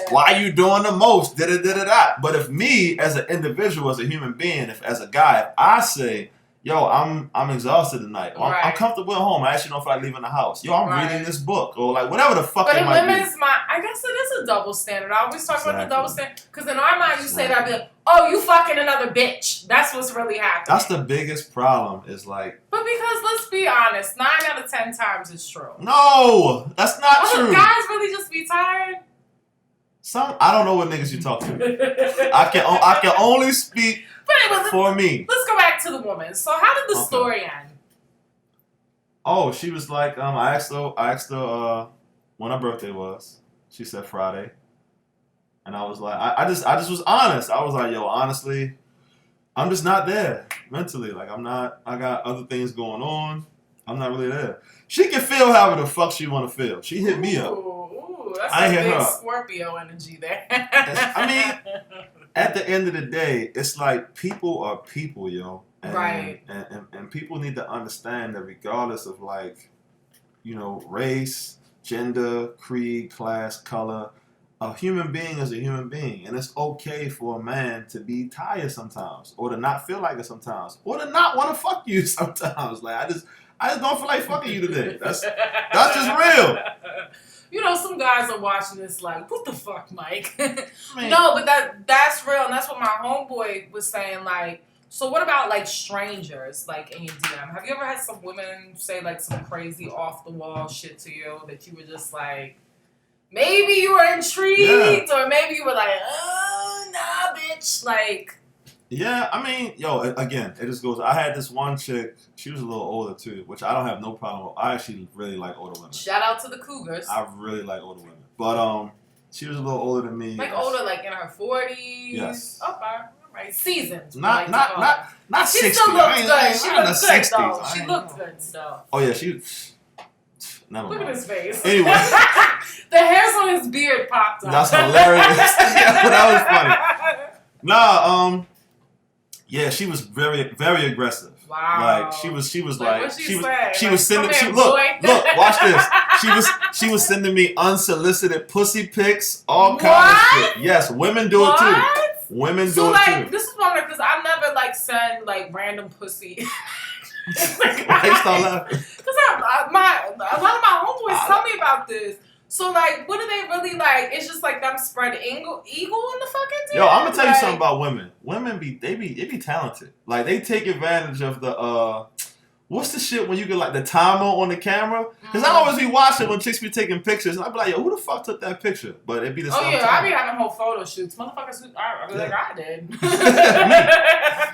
Why you doing the most? Da-da-da-da-da. But if me, as an individual, as a human being, as a guy, if I say, yo, I'm exhausted tonight. I'm comfortable at home. I actually don't feel like leaving the house. Yo, I'm reading this book. Or like whatever the fuck it might be. But in women's mind, I guess it is a double standard. I always talk about the double standard. Because in our mind, you say that, I'd be like, oh, you fucking another bitch. That's what's really happening. That's the biggest problem is like... But because, let's be honest, 9 out of 10 times it's true. No, that's not true. Guys really just be tired? I don't know what niggas you talk to. I can only speak for me. Let's go back to the woman. So how did the story end? Oh, she was like, I asked her when her birthday was. She said Friday. And I was like, I just was honest. I was like, yo, honestly, I'm just not there mentally. Like I got other things going on. I'm not really there. She can feel however the fuck she want to feel. She hit me up. Ooh, that's a big Scorpio energy there. I mean, at the end of the day, it's like people are people, yo. And, and people need to understand that regardless of like, race, gender, creed, class, color, a human being is a human being. And it's okay for a man to be tired sometimes, or to not feel like it sometimes, or to not want to fuck you sometimes. Like I just don't feel like fucking you today. That's just real. Some guys are watching this like, what the fuck, Mike? No, but that's real, and that's what my homeboy was saying. Like, so what about like strangers, like in your DM? Have you ever had some women say like some crazy off the wall shit to you that you were just like, maybe you were intrigued, or maybe you were like, oh nah, bitch, like. Yeah, I mean, yo, again, it just goes. I had this one chick. She was a little older too, which I don't have no problem with. I actually really like older women. Shout out to the Cougars. I really like older women, but she was a little older than me. Like older, like in her 40s. Yes. Okay, all right. Seasons. Not 60. She still looks good. She looks good 60s. though. She looked good still. Oh yeah, she. Never Look mind. at his face. Anyway, the hairs on his beard popped up. That's hilarious. That was funny. Nah, yeah, she was very, very aggressive. Wow. Like she was like she like, was sending look, watch this. She was sending me unsolicited pussy pics, all kind of shit. Yes, women do it too. Women do it too. This is one because I never like send like random pussy. Why you start laughing? Because a lot of my homeboys tell me about this. So, like, what do they really like? It's just like them spread eagle in the fucking team? Yo, I'm gonna tell you something about women. Women they be talented. Like, they take advantage of the what's the shit when you get like the timer on the camera? Because I always be watching when chicks be taking pictures, and I be like, yo, who the fuck took that picture? But it be the same time. I be having whole photo shoots. Motherfuckers, I be like, I did.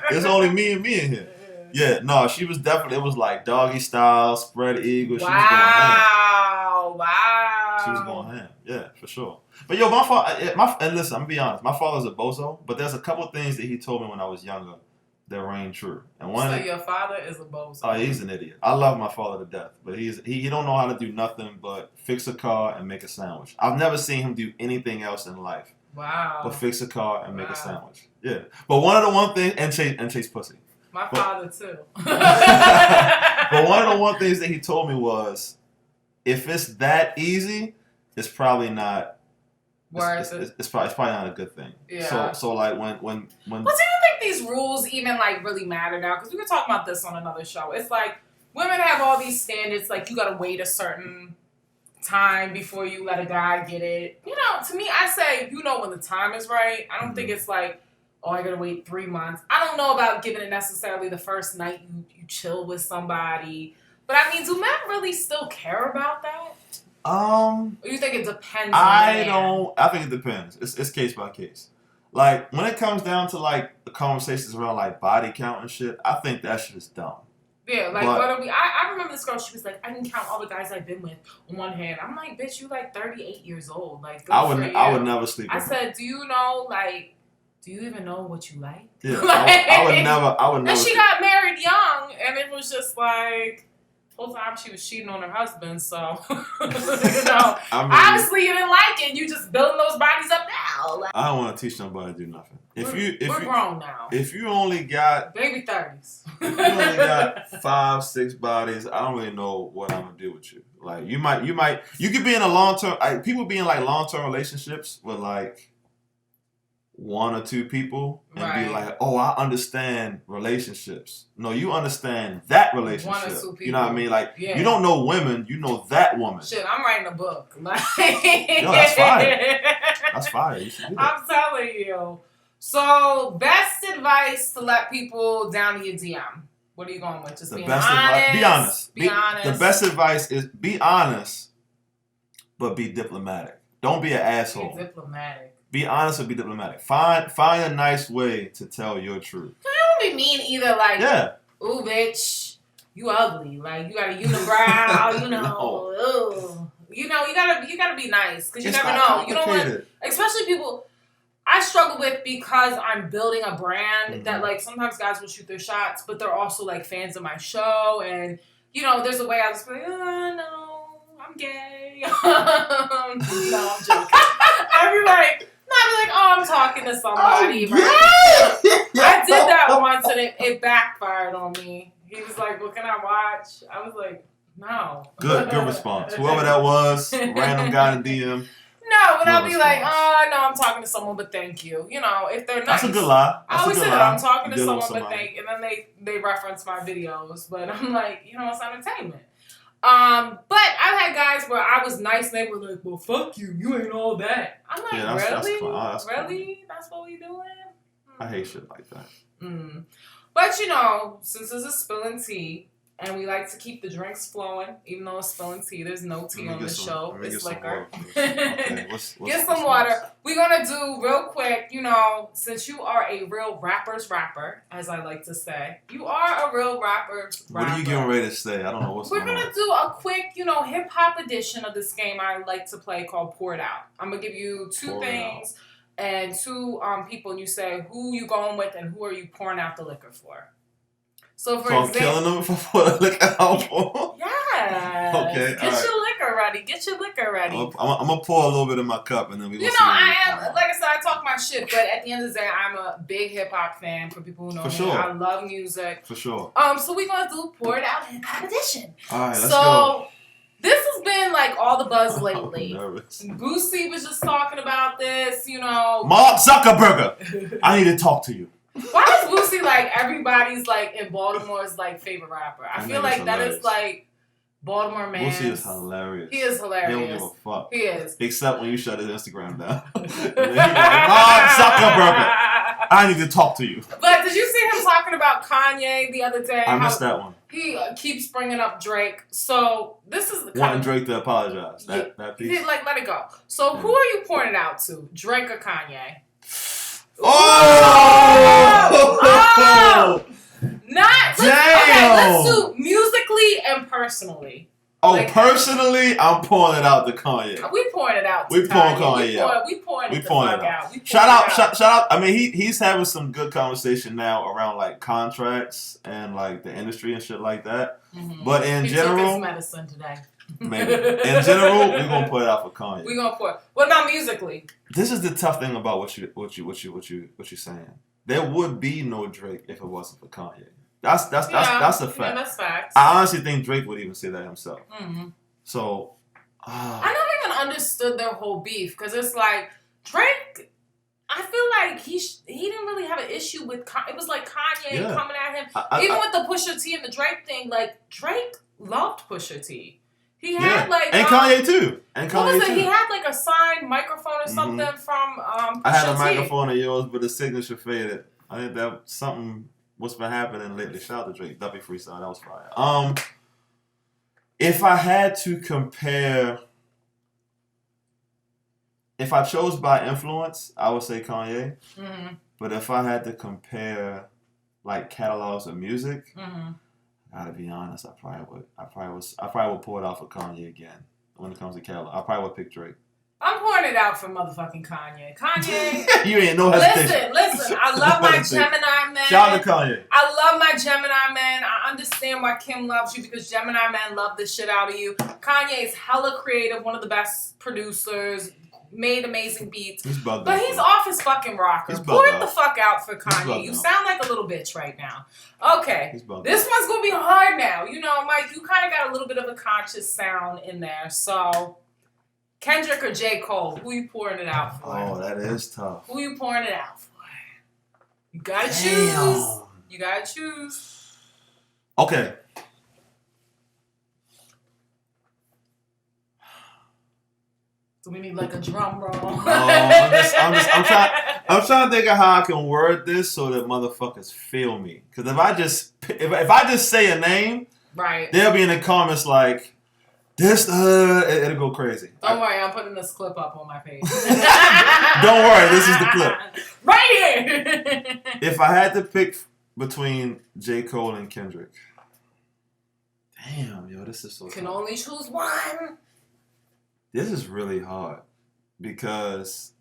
There's only me and me in here. Yeah, no, she was definitely, it was like doggy style, spread eagle. She was going ham. Wow. She was going ham. Yeah, for sure. But yo, my father, and listen, I'm gonna be honest, my father's a bozo, but there's a couple things that he told me when I was younger that rang true. And one, so your father is a bozo. Oh, he's an idiot. I love my father to death, but he don't know how to do nothing but fix a car and make a sandwich. I've never seen him do anything else in life. Wow. But fix a car and make a sandwich. Yeah. But one thing, and chase pussy. My father too. But one things that he told me was, if it's that easy, it's probably not. It's probably not a good thing. Yeah. So like when. But do you think these rules even like really matter now? Because we were talking about this on another show. It's like women have all these standards. Like you gotta wait a certain time before you let a guy get it. You know, to me, I say when the time is right. I don't think it's like, oh, I gotta wait 3 months. I don't know about giving it necessarily the first night you chill with somebody. But I mean, do men really still care about that? Or you think it depends on I don't. I think it depends. It's case by case. Like when it comes down to like the conversations around like body count and shit, I think that shit is dumb. Yeah, like what are we? I remember this girl. She was like, I can count all the guys I've been with on one hand. I'm like, bitch, you like 38 years old. Like, good for you. I would never sleep. I said, do you know like? Do you even know what you like? Yeah, like, I would never. And she got married young, and it was just like. Whole time she was cheating on her husband, so you know. I mean, obviously you didn't like it. You just building those bodies up now. Like, I don't want to teach nobody to do nothing. We're grown now. If you only got baby 30s, if you only got 5-6 bodies, I don't really know what I'm gonna do with you. Like you could be in a long term. People be in like long term relationships with like 1 or 2 people and be like, oh, I understand relationships. No, you understand that relationship. 1 or 2 people. You know what I mean? Like, you don't know women, you know that woman. Shit, I'm writing a book. Like, yo, that's fire. That's fire. You should do that. I'm telling you. So, best advice to let people down to your DM. What are you going with? Just being honest. Be honest. Be honest. The best advice is be honest, but be diplomatic. Don't be an asshole. Be diplomatic. Be honest or be diplomatic. Find a nice way to tell your truth. I don't be mean either. Like, ooh, bitch, you ugly. Like, you got a unibrow. You know, no. Ooh. You know, you gotta be nice because you never know. You don't want, especially people. I struggle with because I'm building a brand that like sometimes guys will shoot their shots, but they're also like fans of my show, and you know, there's a way I just be like, oh no, I'm gay. No, I'm joking. I'd be like. Oh, I'm talking to somebody. Oh, right? I did that once and it backfired on me. He was like, well, can I watch? I was like, no. Good response. Whoever that was, random guy in DM. No, but I'll be like, oh, no, I'm talking to someone, but thank you. You know, if they're nice. That's a good lie. I always say that I'm talking to someone, but thank you. And then they reference my videos. But I'm like, you know, it's entertainment. But I've had guys where I was nice and they were like, well, fuck you. You ain't all that. I'm like, really? That's really? That's what we doing? I hate shit like that. But, you know, since this is spilling tea, and we like to keep the drinks flowing, even though it's spilling tea. There's no tea on the show. It's liquor. Okay, get some water. We're going to do real quick, you know, since you are a real rapper's rapper, as I like to say. You are a real rapper's rapper. What are you getting ready to say? I don't know what's going on. We're going to do a quick, you know, hip-hop edition of this game I like to play called Pour It Out. I'm going to give you 2 things and 2 people, and you say who you going with and who are you pouring out the liquor for. So example, I'm killing them for the liquor alcohol? Yeah. Okay. Get your liquor ready. Get your liquor ready. I'm going to pour a little bit in my cup and then we're going to see. You know, I am, like I said, I talk my shit, but at the end of the day, I'm a big hip hop fan for people who know me. Sure. I love music. For sure. So we're going to do Pour It Out Hip Hop Edition. All right, let's go. This has been like all the buzz lately. Boosie was just talking about this, you know. Mark Zuckerberg, I need to talk to you. Why is Boosie like everybody's like in Baltimore's like favorite rapper? I feel like that is like Baltimore man. Boosie is hilarious. He is hilarious. He don't give a fuck. He is. Except when you shut his Instagram down. And then he's like, Mark Zuckerberg, I need to talk to you. But did you see him talking about Kanye the other day? I missed that one. He keeps bringing up Drake. So this is the wanting Drake to apologize. That piece. He like let it go. So who are you pointing out to? Drake or Kanye? Oh! Not damn. Okay, let's do musically and personally. Oh, like, personally, I'm pouring it out to Kanye. We pouring it out. We pouring Kanye out. We pouring it out. Shout out. I mean, he's having some good conversation now around like contracts and like the industry and shit like that. Mm-hmm. But in general, took his medicine today. Maybe. In general, we're gonna put it out for Kanye. We're gonna pour it. What about musically? This is the tough thing about what you're saying. There would be no Drake if it wasn't for Kanye. That's a fact. Yeah, that's facts. I honestly think Drake would even say that himself. Mm-hmm. So, I never even understood their whole beef because it's like Drake. I feel like he didn't really have an issue with. It was like Kanye coming at him, even with the Pusha T and the Drake thing. Like Drake loved Pusha T. He had and Kanye too. And Kanye what was it? too. He had like a signed microphone or something from Pusha I had a T. microphone of yours, but the signature faded. I think that something what's been happening lately. Shout out to Drake. Duppy Freestyle. That was fire. If I had to compare, if I chose by influence, I would say Kanye. Mm-hmm. But if I had to compare like catalogs of music, Mm-hmm. I gotta be honest, I probably would pour it out for Kanye again. When it comes to catalog, I probably would pick Drake. I'm pouring it out for motherfucking Kanye. Kanye. You ain't no hesitation. Listen. I love my Gemini man. Shout out to Kanye. I love my Gemini man. I understand why Kim loves you because Gemini men love the shit out of you. Kanye is hella creative, one of the best producers, made amazing beats. He's bugged but out. he's off his fucking rocker. He's Pour bugged it the out. fuck out for He's Kanye. bugged You out. sound like a little bitch right now. Okay. He's bugged This out. one's gonna be hard now. You know, Mike, you kind of got a little bit of a conscious sound in there. So, Kendrick or J. Cole, who you pouring it out for? Oh, that is tough. Who you pouring it out for? You gotta Damn. choose. You gotta choose. Okay. So we need like a drum roll. I'm trying to think of how I can word this so that motherfuckers feel me. Because if I just say a name, Right. they'll be in the comments like, this, it'll go crazy. Don't worry, I'm putting this clip up on my page. Don't worry, this is the clip. Right here. If I had to pick between J. Cole and Kendrick, damn, yo, this is so Can tough. only choose one. This is really hard because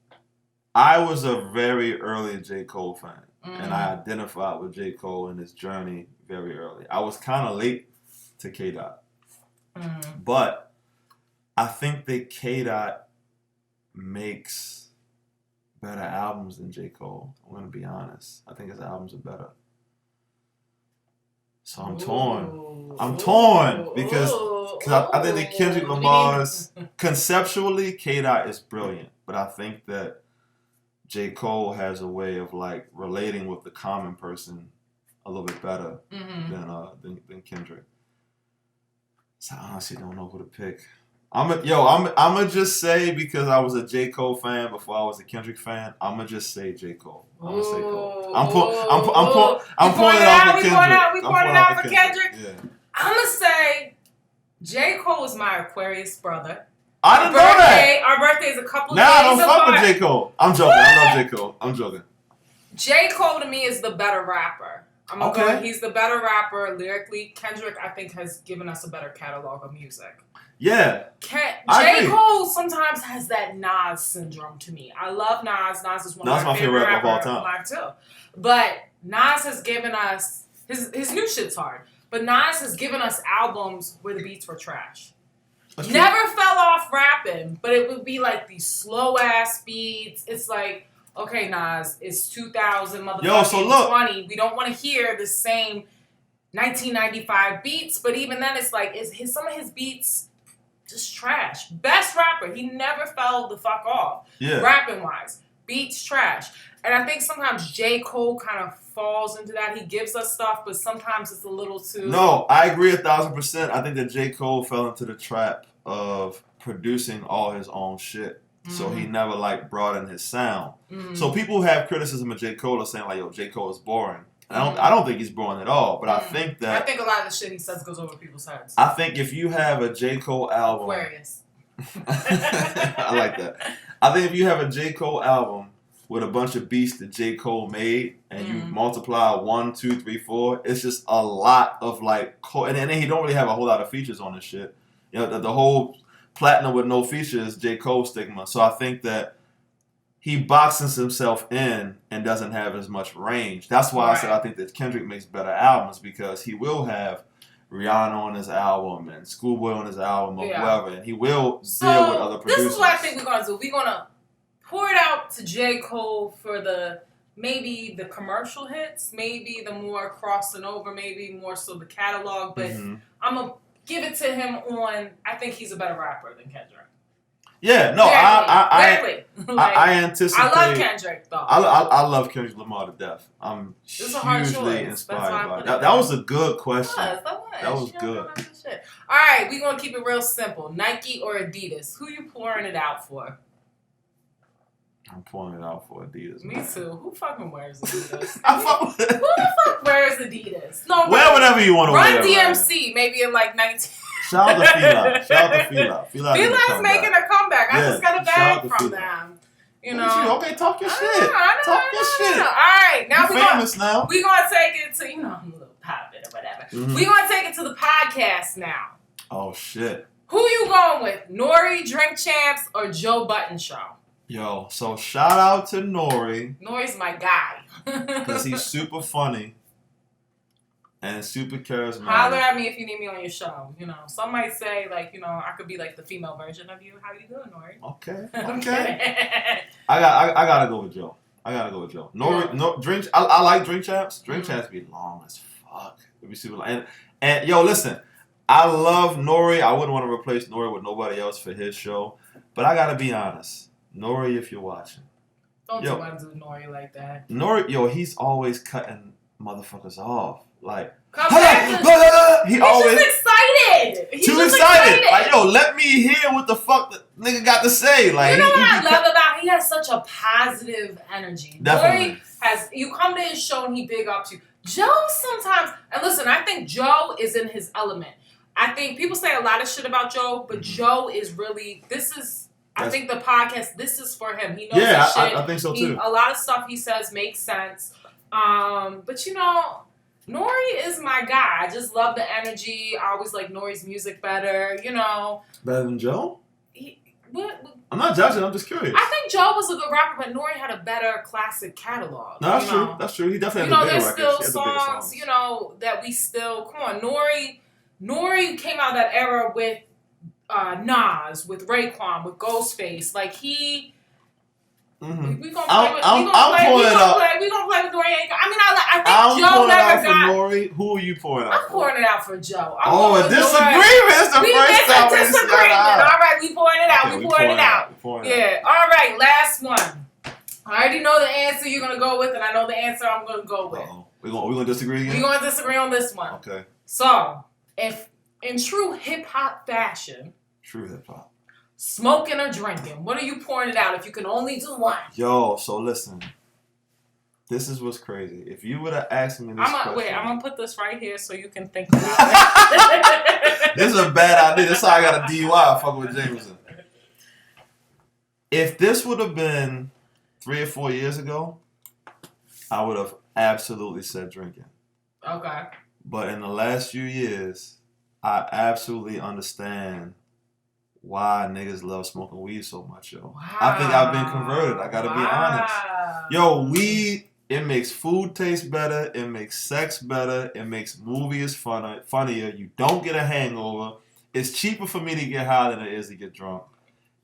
I was a very early J. Cole fan. And I identified with J. Cole in his journey very early. I was kind of late to K.R.I.T. But I think that K.R.I.T. makes better albums than J. Cole. I'm going to be honest. I think his albums are better. So I'm torn. I'm torn because I think that Kendrick Lamar's conceptually, K.R.I.T. is brilliant. But I think that J. Cole has a way of like relating with the common person a little bit better than Kendrick. So I honestly don't know who to pick. I'm gonna just say because I was a J. Cole fan before I was a Kendrick fan. I'm gonna just say J. Cole. I'm gonna say Cole. I'm pouring it out for Kendrick. We pouring it out for Kendrick. Yeah. I'm gonna say J. Cole is my Aquarius brother. I didn't know that. Our birthday is a couple Nah, I days don't fuck apart. with J. Cole. I'm joking. I love J. Cole. I'm joking. J. Cole to me is the better rapper. I'm gonna Okay. go. He's the better rapper lyrically. Kendrick, I think, has given us a better catalog of music. Yeah. J. I agree. Cole sometimes has that Nas syndrome to me. I love Nas. Nas is one Nas of my favorite rapper of all rappers time. of mine too. But Nas has given us his new shit's hard. But Nas has given us albums where the beats were trash. That's true. Never fell off rapping, but it would be like these slow ass beats. It's like, okay, Nas, it's 2000 motherfucking 20. We don't want to hear the same 1995 beats, but even then, it's like, some of his beats just trash. Best rapper, he never fell the fuck off. Yeah. Rapping wise, beats trash, and I think sometimes J. Cole kind of falls into that. He gives us stuff, but sometimes it's a little too. No, I agree 1,000%. I think that J. Cole fell into the trap of producing all his own shit. So he never like brought in his sound. So people who have criticism of J. Cole are saying like, yo, J. Cole is boring. I don't think he's boring at all, but I think I that think a lot of the shit he says goes over people's heads. I think if you have a J. Cole album, Aquarius. I like that. I think if you have a J. Cole album with a bunch of beats that J. Cole made, and you multiply 1, 2, 3, 4, it's just a lot of like, and then he don't really have a whole lot of features on this shit. You know, the whole platinum with no features, J. Cole stigma. So I think that he boxes himself in and doesn't have as much range. That's why I said I think that Kendrick makes better albums because he will have Rihanna on his album and Schoolboy on his album or whoever, and he will deal with other producers. This is what I think we're gonna do. We're gonna pour it out to J. Cole for maybe the commercial hits, maybe the more crossing over, maybe more so the catalog. But I'm gonna give it to him on. I think he's a better rapper than Kendrick. Yeah, no, I anticipate. I love Kendrick though. I love Kendrick Lamar to death. I'm hard hugely choice. inspired by it. That was a good question. That was good. All right, we're gonna keep it real simple. Nike or Adidas? Who you pouring it out for? I'm pouring it out for Adidas. Me man. too. Who fucking wears Adidas? I fuck with it. Who the fuck wears Adidas? No, Wear whatever you want to wear. Run DMC, maybe in like 19. Shout out to Fila. Shout out to Fila. Fila's making a comeback. I just got a bag from Fila. them. You know. Okay, talk your shit. I know, Talk your shit. All right, now You're famous now. We're gonna take it to I'm a little poppin' or whatever. Mm-hmm. We're gonna take it to the podcast now. Oh shit. Who you going with? Nori, Drink Champs, or Joe Budden Show? Yo, so shout out to Nori. Nori's my guy. Because he's super funny and super charismatic. Holler at me if you need me on your show. You know, some might say like, you know, I could be like the female version of you. How you doing, Nori? Okay. I gotta go with Joe. Nori, no Drink. I like Drink Champs. Drink Champs be long as fuck. It be super long. And yo, listen. I love Nori. I wouldn't want to replace Nori with nobody else for his show. But I gotta be honest. Nori, if you're watching. Don't do Nori like that. Nori, yo, he's always cutting motherfuckers off. Like, he's always just excited. He's too excited. Like, yo, let me hear what the fuck the nigga got to say. Like, you know what I love about? He has such a positive energy. Definitely. You come to his show and he big ups you. Joe sometimes, and listen, I think Joe is in his element. I think people say a lot of shit about Joe, but Joe is really, I think the podcast, this is for him. He knows his shit. I think so too. A lot of stuff he says makes sense. But you know, Nori is my guy. I just love the energy. I always like Nori's music better, you know. Better than Joe? What? I'm not judging, I'm just curious. I think Joe was a good rapper, but Nori had a better classic catalog. No, that's true. That's true. He definitely had the bigger records. There's still songs, you know, that we still, come on, Nori came out that era with Nas, with Raekwon, with Ghostface. Like we gonna play with Nori. I mean, I think Joe never got. Nori. Who are you pouring out? I'm pouring it out for Joe. A disagreement. It's the first time we disagreement. All right, we pouring it out. Okay, we pouring it out. Yeah. All right, last one. I already know the answer you're gonna go with, and I know the answer I'm gonna go with. We're gonna disagree again. We're gonna disagree on this one. Okay. So, if in true hip hop fashion. Smoking or drinking? What are you pouring it out if you can only do one? Yo, so listen. This is what's crazy. If you would have asked me this question... Wait, I'm going to put this right here so you can think about it. This is a bad idea. This is how I got a DUI fucking with Jameson. If this would have been 3 or 4 years ago, I would have absolutely said drinking. Okay. But in the last few years, I absolutely understand why niggas love smoking weed so much, yo. Wow. I think I've been converted. I gotta be honest. Yo, weed, it makes food taste better. It makes sex better. It makes movies funnier. You don't get a hangover. It's cheaper for me to get high than it is to get drunk.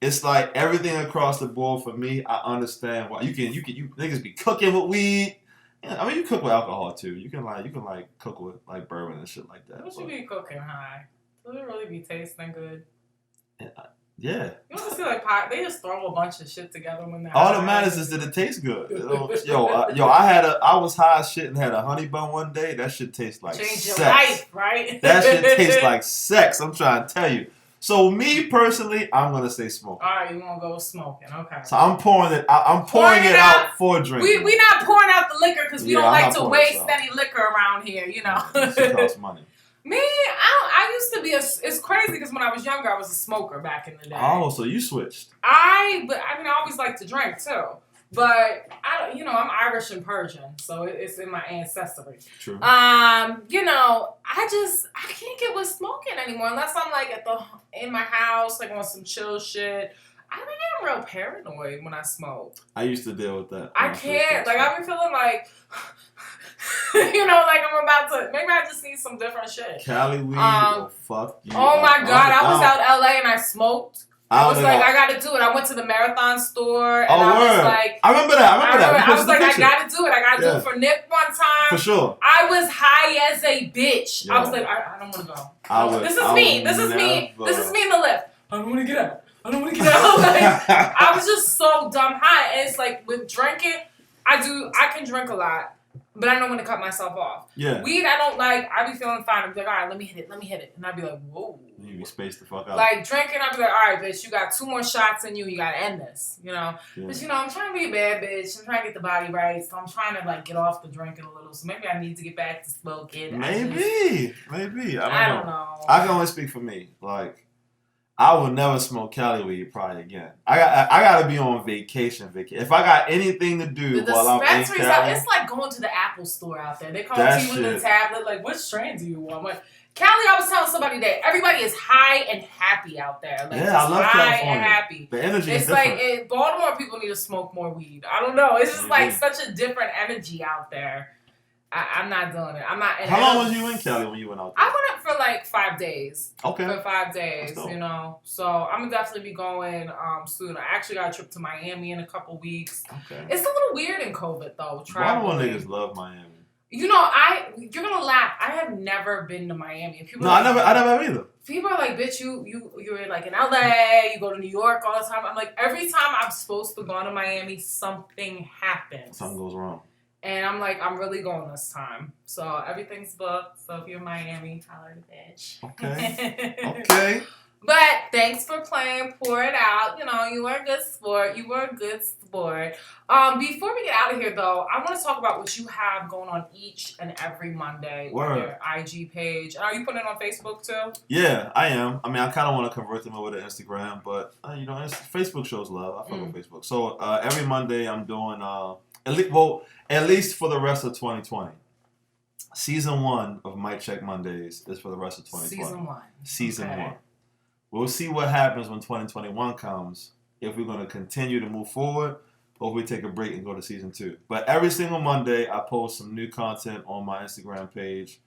It's like everything across the board for me. I understand why you niggas be cooking with weed. Yeah, I mean, you cook with alcohol too. You can cook with like bourbon and shit like that. What you be cooking high? Does it really be tasting good? Yeah. You don't see like pie. They just throw a bunch of shit together when they're all high. that matters is that it tastes good. I was high as shit and had a honey bun one day. That shit tastes like Change sex. Your life, right? That shit tastes like sex. I'm trying to tell you. So me personally, I'm gonna say smoking. All right, you gonna go smoking? Okay. So I'm pouring it. I'm pouring it out for drinking. We not pouring out the liquor because we don't like to waste any liquor around here. You know. It costs money. Me, I used to be it's crazy because when I was younger, I was a smoker back in the day. Oh, so you switched. I always like to drink too. But I'm Irish and Persian, so it's in my ancestry. True. I can't get with smoking anymore unless I'm like in my house, like on some chill shit. I think I'm real paranoid when I smoke. I used to deal with that. I can't. Like I've been feeling like like I'm about to. Maybe I just need some different shit. Cali weed. Fuck you. Oh my God! I was out LA and I smoked. I was like, I gotta do it. I went to the Marathon store and I was like, I remember that. I was like, I gotta do it. I gotta do it for Nip one time. For sure. I was high as a bitch. Yo. I was like, I don't want to go. This is me in the lift. I don't want to get out. Like, I was just so dumb high. And it's like with drinking, I can drink a lot. But I know when to cut myself off. Yeah. Weed, I don't like. I be feeling fine. I be like, all right, let me hit it. And I be like, whoa. You be spaced the fuck out. Like, drinking, I be like, all right, bitch, you got 2 more shots in you. You got to end this, you know? Yeah. But, you know, I'm trying to be a bad bitch. I'm trying to get the body right. So I'm trying to, like, get off the drinking a little. So maybe I need to get back to smoking. Maybe. I don't know. I can only speak for me. Like, I will never smoke Cali weed probably again. I got to be on vacation. If I got anything to do while I'm in Cali. It's like going to the Apple store out there. They come to you with a tablet. Like, which strain do you want? Like, Cali, I was telling somebody that everybody is high and happy out there. Like, yeah, I love high California. And happy. The energy is different. It's like Baltimore people need to smoke more weed. I don't know. It's just like such a different energy out there. I'm not doing it. I'm not. How long was you in Cali when you went out there? I went up for like 5 days. Okay. For 5 days, you know. So I'm gonna definitely be going soon. I actually got a trip to Miami in a couple weeks. Okay. It's a little weird in COVID though. Baltimore niggas love Miami. You know, you're gonna laugh. I have never been to Miami. And people I never have either. People are like, bitch, you're like in LA, you go to New York all the time. I'm like, every time I'm supposed to go to Miami, something happens. Something goes wrong. And I'm like, I'm really going this time. So everything's booked. So if you're in Miami, holler at bitch. Okay. Okay. But thanks for playing. Pour it out. You know, you were a good sport. Before we get out of here, though, I want to talk about what you have going on each and every Monday on your IG page. Are you putting it on Facebook, too? Yeah, I am. I mean, I kind of want to convert them over to Instagram. But, you know, Facebook shows love. I fuck with Facebook. So every Monday I'm doing... at least for the rest of 2020. Season 1 of Mic Check Mondays is for the rest of 2020. Season 1. We'll see what happens when 2021 comes, if we're going to continue to move forward, or if we take a break and go to Season 2. But every single Monday, I post some new content on my Instagram page,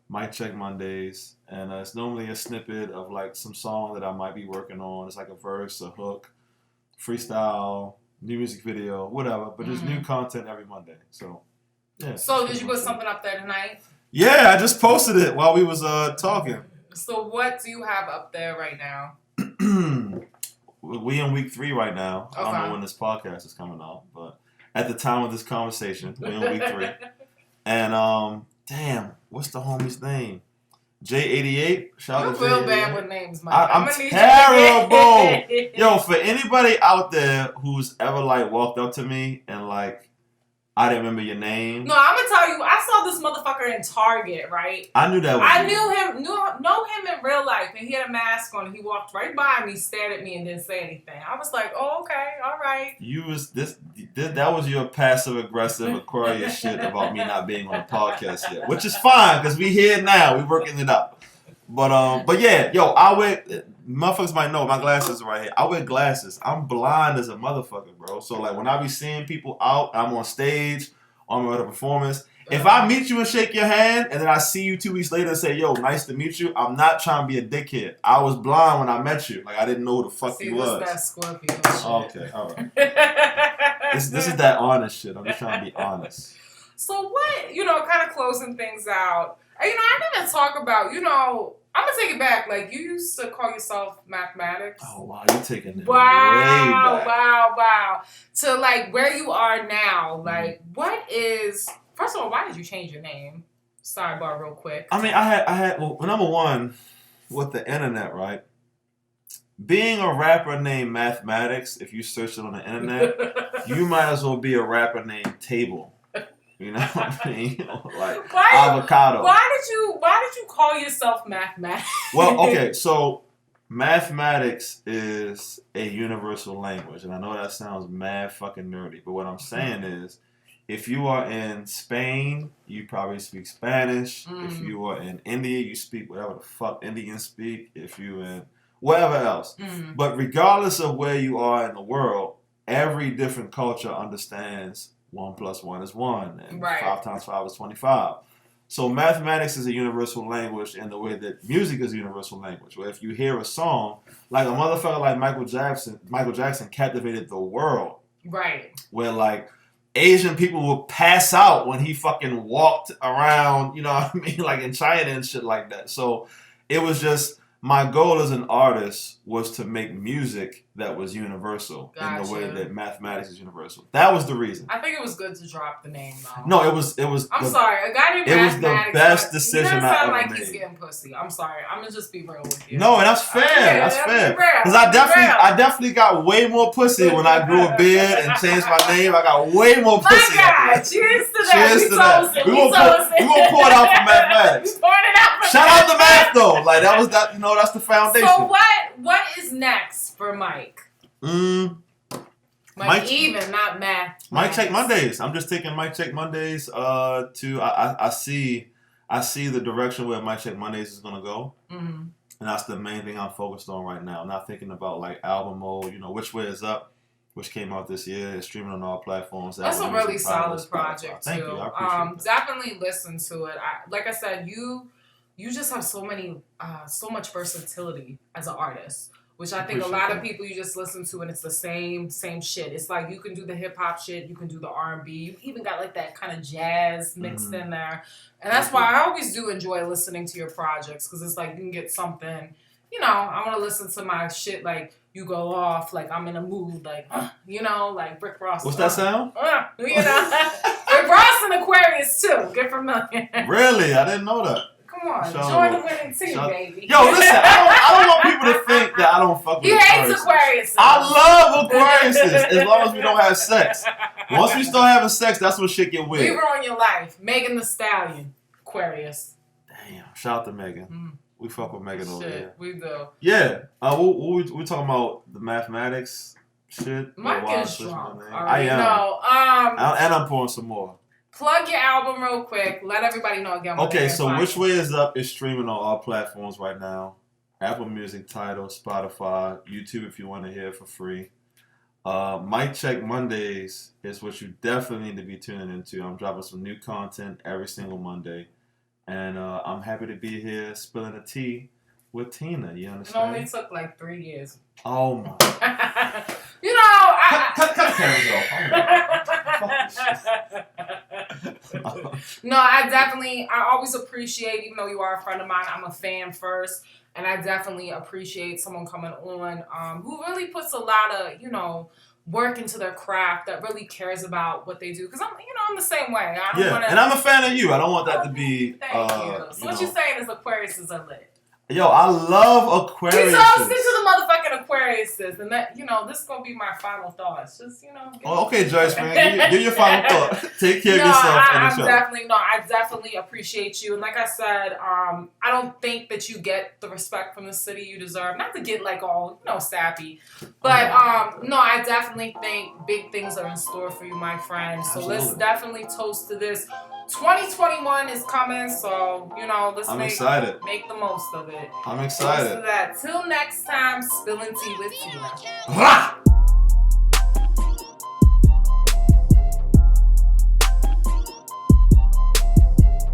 Mic Check Mondays, and it's normally a snippet of like some song that I might be working on. It's like a verse, a hook, freestyle, new music video, whatever, but there's new content every Monday. So, yeah. So, did you put something up there tonight? Yeah, I just posted it while we was talking. So, what do you have up there right now? We in week 3 right now. Okay. I don't know when this podcast is coming out, but at the time of this conversation, we in week 3. And, damn, what's the homie's name? J88. Shout out to You're real bad with names, Mike. I'm terrible. Yo, for anybody out there who's ever like walked up to me and like, I didn't remember your name. No, I'm gonna tell you. I saw this motherfucker in Target, right? I knew that was I know him in real life, and he had a mask on. And he walked right by me, stared at me, and didn't say anything. I was like, "Oh, okay, all right." You was this that was your passive aggressive Aquarius shit about me not being on the podcast yet, which is fine because we here now. We working it out. But yeah, yo, I wear motherfuckers might know my glasses are right here. I wear glasses. I'm blind as a motherfucker, bro. So like when I be seeing people out, I'm on stage, I'm at a performance. If I meet you and shake your hand, and then I see you 2 weeks later and say, "Yo, nice to meet you," I'm not trying to be a dickhead. I was blind when I met you. Like I didn't know who the fuck you was. That Scorpio shit. Okay, all right. This is that honest shit. I'm just trying to be honest. So what, kind of closing things out. I didn't talk about, I'm going to take it back. Like, you used to call yourself mathematics. Oh, wow. You're taking it way back. Wow. To, like, where you are now. Like, first of all, why did you change your name? Sidebar real quick. I mean, I had well, number one, with the internet, right? Being a rapper named Mathematics, if you search it on the internet, you might as well be a rapper named Table. You know what I mean? Like avocado. Why did you call yourself Mathematics? Well, okay, so mathematics is a universal language, and I know that sounds mad fucking nerdy, but what I'm saying is, if you are in Spain, you probably speak Spanish. If you are in India, you speak whatever the fuck Indians speak. If you in wherever else. But regardless of where you are in the world, every different culture understands 1 + 1 is 1, and 5 × 5 is 25. So mathematics is a universal language in the way that music is a universal language. Where if you hear a song, like a motherfucker like Michael Jackson captivated the world. Right. Where like Asian people would pass out when he fucking walked around, you know what I mean? Like in China and shit like that. So it was just, my goal as an artist was to make music that was universal in the way Gotcha. that mathematics is universal. That was the reason. I think it was good to drop the name though. No, it was. I'm sorry, a guy named It was the Mathematics, best but decision he doesn't I sound ever like made. he's getting pussy. I'm sorry. I'm gonna just be real with you. No, and that's fair. Yeah, that's fair. be real. Because I Be definitely got way more pussy when I grew a beard and changed my name. I got way more pussy. My God, cheers to that. Cheers to that. We gonna pour it out for mathematics. We pouring it out for Shout out to math though. Like that was that. You know, that's the foundation. So what is next for Mike? Mike Evenn, not math. Mike Check Mondays. I'm just taking Mike Check Mondays to I see the direction where Mike Check Mondays is gonna go. Mm-hmm. And that's the main thing I'm focused on right now. I'm not thinking about like album mode, Which Way Is Up, which came out this year. It's streaming on all platforms. That's a really solid project Thank too. you. I appreciate that. Definitely listen to it. Like I said, you just have so much versatility as an artist. Which I think a lot of people you just listen to and it's the same shit. It's like you can do the hip hop shit, you can do the R&B, you even got like that kind of jazz mixed in there, and that's why I always do enjoy listening to your projects because it's like you can get something. I want to listen to my shit like you go off like I'm in a mood like like Rick Ross. What's that sound? Rick Ross and Aquarius too. Get familiar. Really, I didn't know that. Come on, join the winning team, baby. Yo, listen, I don't want people to think that I don't fuck with He hates Aquarius. I love Aquarius as long as we don't have sex. Once we start having sex, that's when shit get weird. We ruin your life. Megan Thee Stallion, Aquarius. Damn, shout out to Megan. We fuck with Megan over here. We do. Yeah, we talking about the mathematics shit. Mike is drunk. I am. No, and I'm pouring some more. Plug your album real quick. Let everybody know again. Okay, so Which Way Is Up is streaming on all platforms right now. Apple Music, Tidal, Spotify, YouTube if you want to hear it for free. Mike Check Mondays is what you definitely need to be tuning into. I'm dropping some new content every single Monday. And I'm happy to be here spilling the tea with Tina. You understand? It only took like 3 years. Oh my. Cut the cameras off. No, I always appreciate, even though you are a friend of mine, I'm a fan first. And I definitely appreciate someone coming on who really puts a lot of, work into their craft, that really cares about what they do. Because I'm the same way. And I'm a fan of you. I don't want that to be. Thank you. So what you're saying is Aquariuses are lit. Yo, I love Aquarius. He's all into the motherfucking Aquariuses, and that this is gonna be my final thoughts. Just okay, Joyce, man, give your final thought. Take care of yourself. I definitely appreciate you, and like I said, I don't think that you get the respect from the city you deserve. Not to get like all sappy, but I definitely think big things are in store for you, my friend. So let's definitely toast to this. 2021 is coming, so let's make the most of it. I'm excited. Toast to that. Till next time, spilling tea with Tina. Rah!